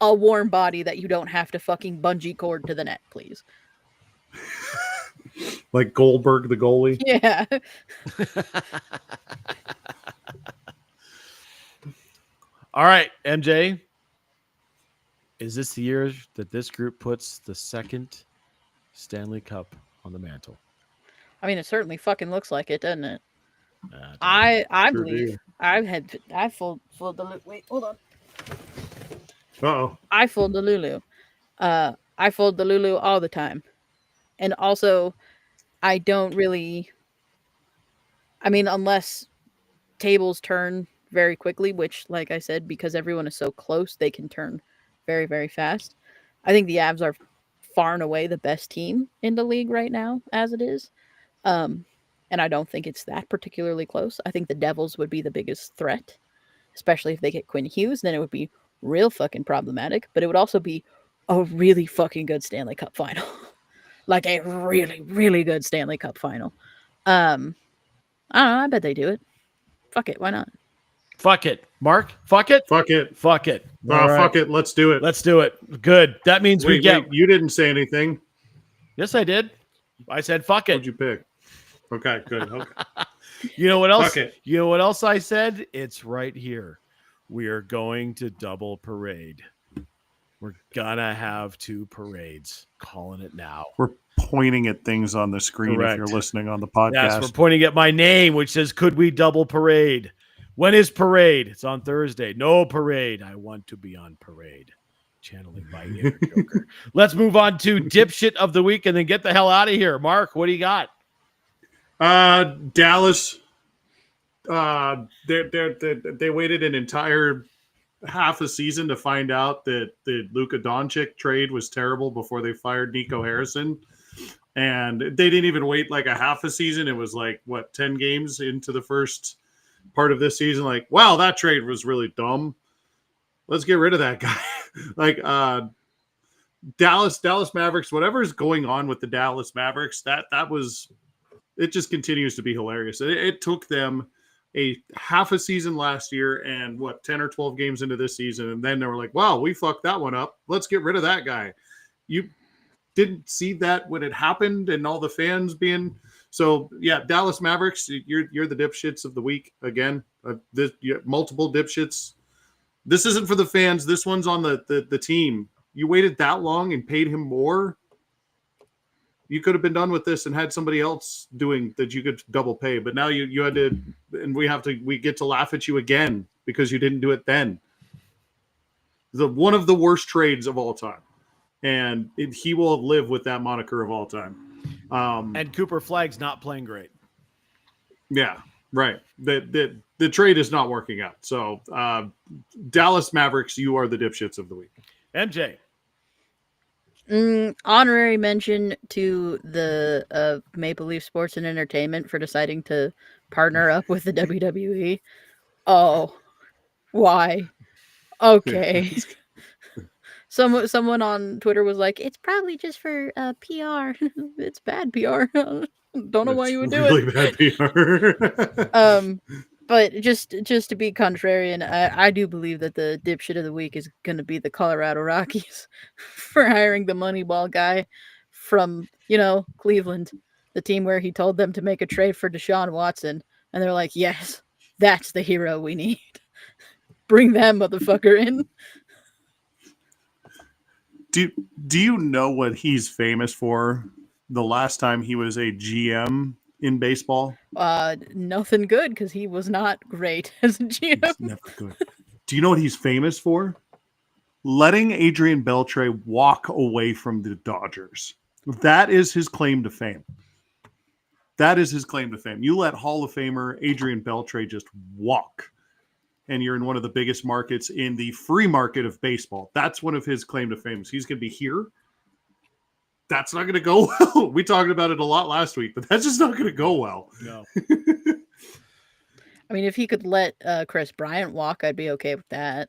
a warm body that you don't have to fucking bungee cord to the net, please. Like Goldberg, the goalie. Yeah. All right, MJ. Is this the year that this group puts the second Stanley Cup on the mantle? I mean, it certainly fucking looks like it, doesn't it? I I Sure believe do. I full the wait, hold on. Uh-oh. I fold the Lulu. I fold the Lulu all the time. And also, I don't really. I mean, unless tables turn very quickly, which, like I said, because everyone is so close, they can turn very, very fast. I think the Avs are far and away the best team in the league right now, as it is. And I don't think it's that particularly close. I think the Devils would be the biggest threat, especially if they get Quinn Hughes. Then it would be real fucking problematic, but it would also be a really fucking good Stanley Cup final. Like a really, really good Stanley Cup final. I don't know. I bet they do it. Fuck it. Why not? Fuck it. Mark, fuck it. Fuck it. Fuck it. All right. Fuck it. Let's do it. Let's do it. Good. That means we Wait, get. wait, you didn't say anything. Yes, I did. I said fuck it. What'd you pick? Okay, good. Okay. You know what else? Fuck it. You know what else I said? It's right here. We are going to double parade. We're gonna have 2 parades. Calling it now. We're pointing at things on the screen Correct. if you're listening on the podcast. Yes, we're pointing at my name, which says, "Could we double parade?" When is parade? It's on Thursday. No parade. I want to be on parade. Channeling my inner Joker. Let's move on to dipshit of the week and then get the hell out of here. Mark, what do you got? Dallas. They waited an entire half a season to find out that the Luka Doncic trade was terrible before they fired Nico Harrison. And they didn't even wait like a half a season. It was like, 10 games into the first part of this season. Like, wow, that trade was really dumb. Let's get rid of that guy. Like, Dallas Mavericks, whatever is going on with the Dallas Mavericks, that was, it just continues to be hilarious. It took them a half a season last year and 10 or 12 games into this season. And then they were like, wow, we fucked that one up. Let's get rid of that guy. You didn't see that when it happened and all the fans being so. Yeah, Dallas Mavericks, you're the dipshits of the week again. Multiple dipshits. This isn't for the fans. This one's on the team. You waited that long and paid him more. You could have been done with this and had somebody else doing that you could double pay. But now you had to, and we get to laugh at you again because you didn't do it then. One of the worst trades of all time. And he will live with that moniker of all time. And Cooper Flagg's not playing great. Yeah, right. The trade is not working out. So Dallas Mavericks, you are the dipshits of the week. MJ. Honorary mention to the Maple Leaf Sports and Entertainment for deciding to partner up with the WWE. Oh, why? Okay. Someone on Twitter was like, "It's probably just for PR. It's bad PR. Don't know why you would do really it." Bad PR. But just to be contrarian, I do believe that the dipshit of the week is going to be the Colorado Rockies for hiring the Moneyball guy from, Cleveland, the team where he told them to make a trade for Deshaun Watson. And they're like, yes, that's the hero we need. Bring that motherfucker in. Do you know what he's famous for? The last time he was a GM in baseball? Nothing good, because he was not great as a GM. He's never good. Do you know what he's famous for? Letting Adrian Beltre walk away from the Dodgers. That is his claim to fame. That is his claim to fame. You let Hall of Famer Adrian Beltre just walk, and you're in one of the biggest markets in the free market of baseball. That's one of his claim to fame. He's going to be here. That's not going to go well. We talked about it a lot last week, but that's just not going to go well. No. I mean, if he could let Chris Bryant walk, I'd be okay with that.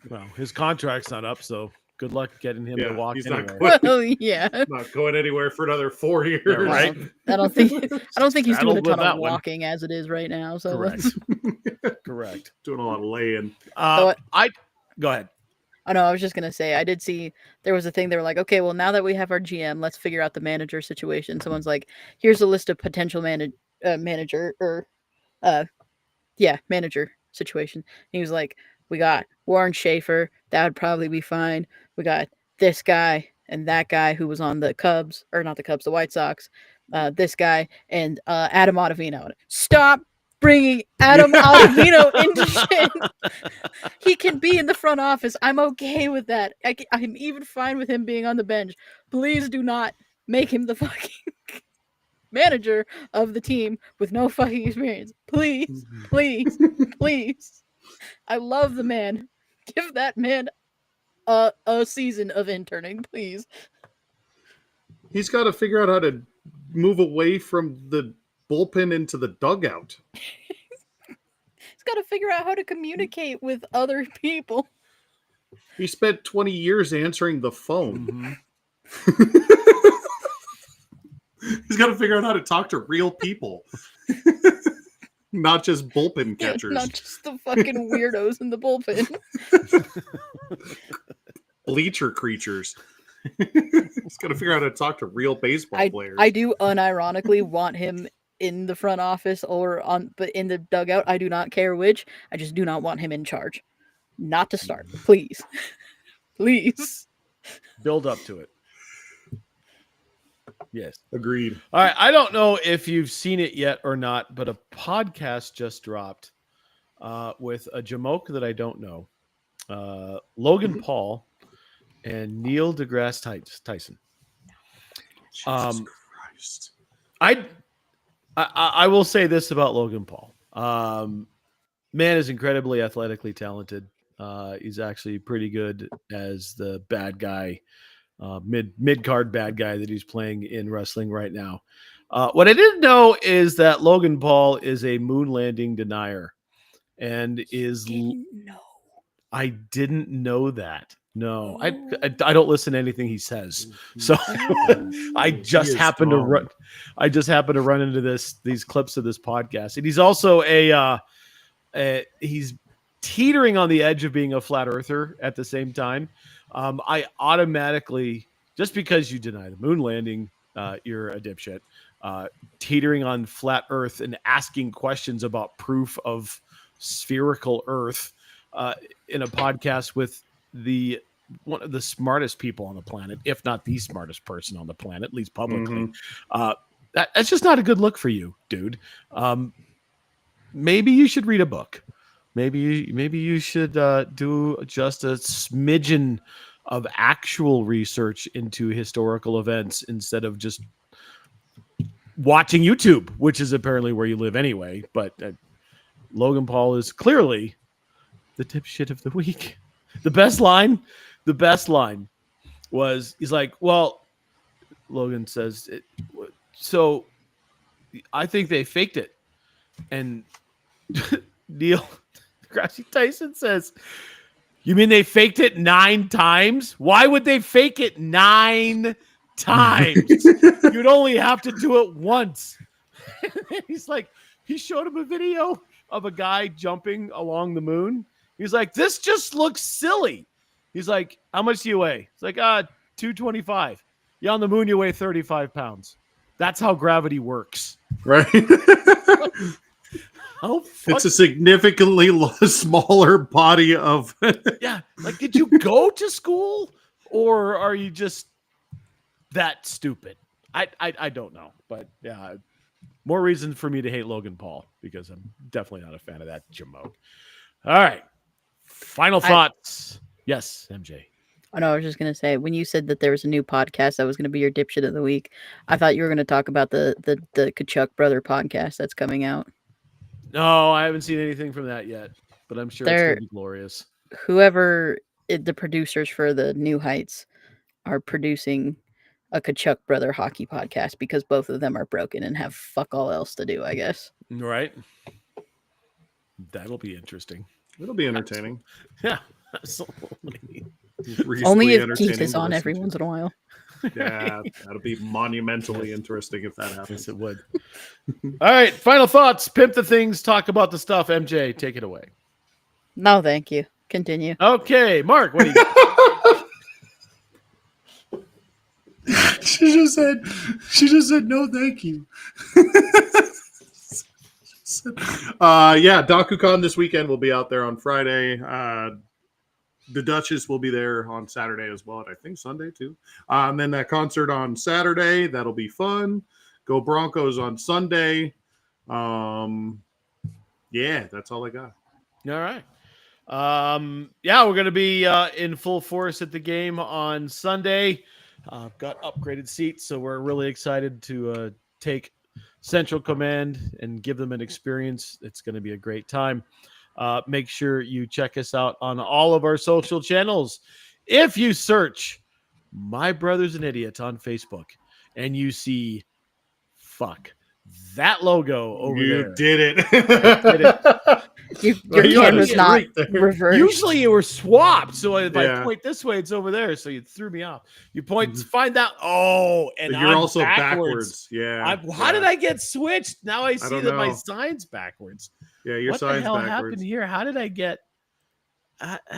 Well, his contract's not up, so good luck getting him to walk he's not anywhere. going, Well, yeah. not going anywhere for another 4 years. Yeah, right. I don't think he's doing Straddled a with ton that of one. walking as it is right now. So Correct. Correct. Doing a lot of laying. I go ahead. Oh no, I was just gonna say I did see there was a thing they were like, okay, well now that we have our GM, let's figure out the manager situation. Someone's like, here's a list of potential manager situation. And he was like, we got Warren Schaefer, that would probably be fine. We got this guy and that guy who was on the Cubs, or not the Cubs, the White Sox. This guy and Adam Ottavino. Stop bringing Adam Ottavino into shit. He can be in the front office. I'm okay with that. I'm even fine with him being on the bench. Please do not make him the fucking manager of the team with no fucking experience. Please, please, please. I love the man. Give that man a season of interning, please. He's got to figure out how to move away from the bullpen into the dugout. He's got to figure out how to communicate with other people. He spent 20 years answering the phone. Mm-hmm. He's got to figure out how to talk to real people. Not just bullpen Yeah, catchers. not just the fucking weirdos in the bullpen. Bleacher creatures. He's got to figure out how to talk to real baseball players. I do unironically want him in the front office but in the dugout. I do not care which. I just do not want him in charge. Not to start, please. Please. Build up to it. Yes. Agreed. All right. I don't know if you've seen it yet or not, but a podcast just dropped with a Jamoke that I don't know, Logan Paul and Neil deGrasse Tyson. Jesus Christ. I will say this about Logan Paul. Man is incredibly athletically talented. He's actually pretty good as the bad guy, mid card bad guy that he's playing in wrestling right now. What I didn't know is that Logan Paul is a moon landing denier, and I didn't know that. No, I don't listen to anything he says. So I just happened to run. I just happened to run into these clips of this podcast, and he's also he's teetering on the edge of being a flat earther at the same time. I automatically, just because you deny the moon landing, you're a dipshit. Teetering on flat Earth and asking questions about proof of spherical Earth in a podcast with one of the smartest people on the planet, if not the smartest person on the planet, at least publicly. That's just not a good look for you, dude. Maybe you should read a book. Maybe you should do just a smidgen of actual research into historical events instead of just watching YouTube, which is apparently where you live anyway. But Logan Paul is clearly the dipshit of the week. The best line was, he's like, well, Logan says, so I think they faked it. And Neil deGrasse Tyson says, you mean they faked it 9 times? Why would they fake it 9 times? You'd only have to do it once. He's like, he showed him a video of a guy jumping along the moon. He's like, this just looks silly. He's like, how much do you weigh? It's like, 225. Yeah, on the moon you weigh 35 pounds. That's how gravity works. Right. It's a significantly smaller body of. Yeah. Like, did you go to school or are you just that stupid? I don't know. But yeah, more reason for me to hate Logan Paul because I'm definitely not a fan of that Jamoke. All right. Final thoughts. Yes, MJ. Oh no, I was just gonna say, when you said that there was a new podcast that was gonna be your dipshit of the week, I thought you were gonna talk about the Kachuk brother podcast that's coming out. No, I haven't seen anything from that yet, but I'm sure it's gonna be glorious. Whoever the producers for the New Heights are producing a Kachuk brother hockey podcast because both of them are broken and have fuck all else to do, I guess. Right. That'll be interesting. It'll be entertaining. Yeah, absolutely. Reasonably Only if entertaining Keith is to on listen every to. once in a while. Yeah, that'll be monumentally interesting if that Yes, happens. it would. All right, final thoughts. Pimp the things. Talk about the stuff. MJ, take it away. No, thank you. Continue. Okay, Mark, what do you got? She just said no, thank you. Yeah, DakuCon this weekend. We'll be out there on Friday. The Duchess will be there on Saturday as well, and I think Sunday too. And then that concert on Saturday, that'll be fun. Go Broncos on Sunday. Yeah, that's all I got. All right. Yeah, we're going to be in full force at the game on Sunday. Got upgraded seats, so we're really excited to take Central Command and give them an experience. It's going to be a great time. Make sure you check us out on all of our social channels. If you search My Brother's an Idiot on Facebook and you see that logo over You there. did it. Did Your You had camera's it not right there. reversed. Usually you were swapped, so if Yeah. I point this way, it's over there. So you threw me off. You point, find out. Oh, and You're I'm also backwards. Yeah. How did I get switched? Now I see don't that my know. sign's backwards. Yeah, your What the sign's hell backwards. happened here? How did I get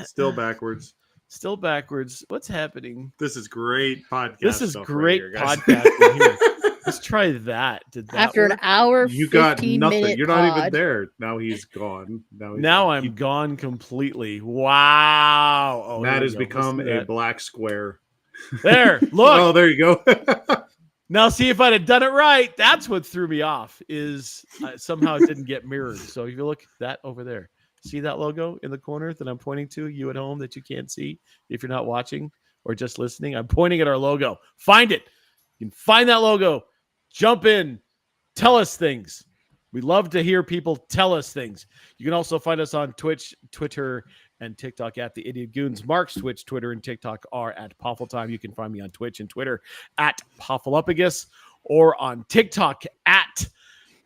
Still backwards. still backwards? What's happening? This is great podcast. This is stuff great right here, guys. podcasting here. Let's try that. Did that After work? an hour, You got 15 nothing. minute You're not even pod. there. Now he's gone. Now I'm gone completely. Wow. Oh, Matt here we has go. become Let's do a that. black square. There. Look. Oh, there you go. Now, see if I'd have done it right. That's what threw me off. Is somehow it didn't get mirrored. So if you look at that over there, see that logo in the corner that I'm pointing to, you at home that you can't see if you're not watching or just listening. I'm pointing at our logo. Find it. You can find that logo. Jump in. Tell us things. We love to hear people tell us things. You can also find us on Twitch, Twitter, and TikTok at the Idiot Goons. Mark's Twitch, Twitter, and TikTok are at Poffletime. You can find me on Twitch and Twitter at Poffleupagus or on TikTok at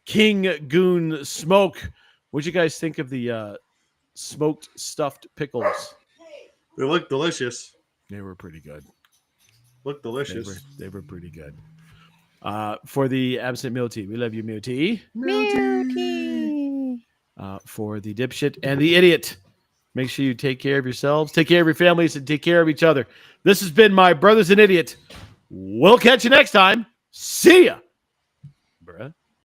King Goon Smoke. What'd you guys think of the smoked stuffed pickles? They look delicious. They were pretty good. Look delicious. They were pretty good. For the absent Milty, we love you, Milty. Milky. For the dipshit and the idiot, make sure you take care of yourselves, take care of your families, and take care of each other. This has been My Brother's an Idiot. We'll catch you next time. See ya, bruh.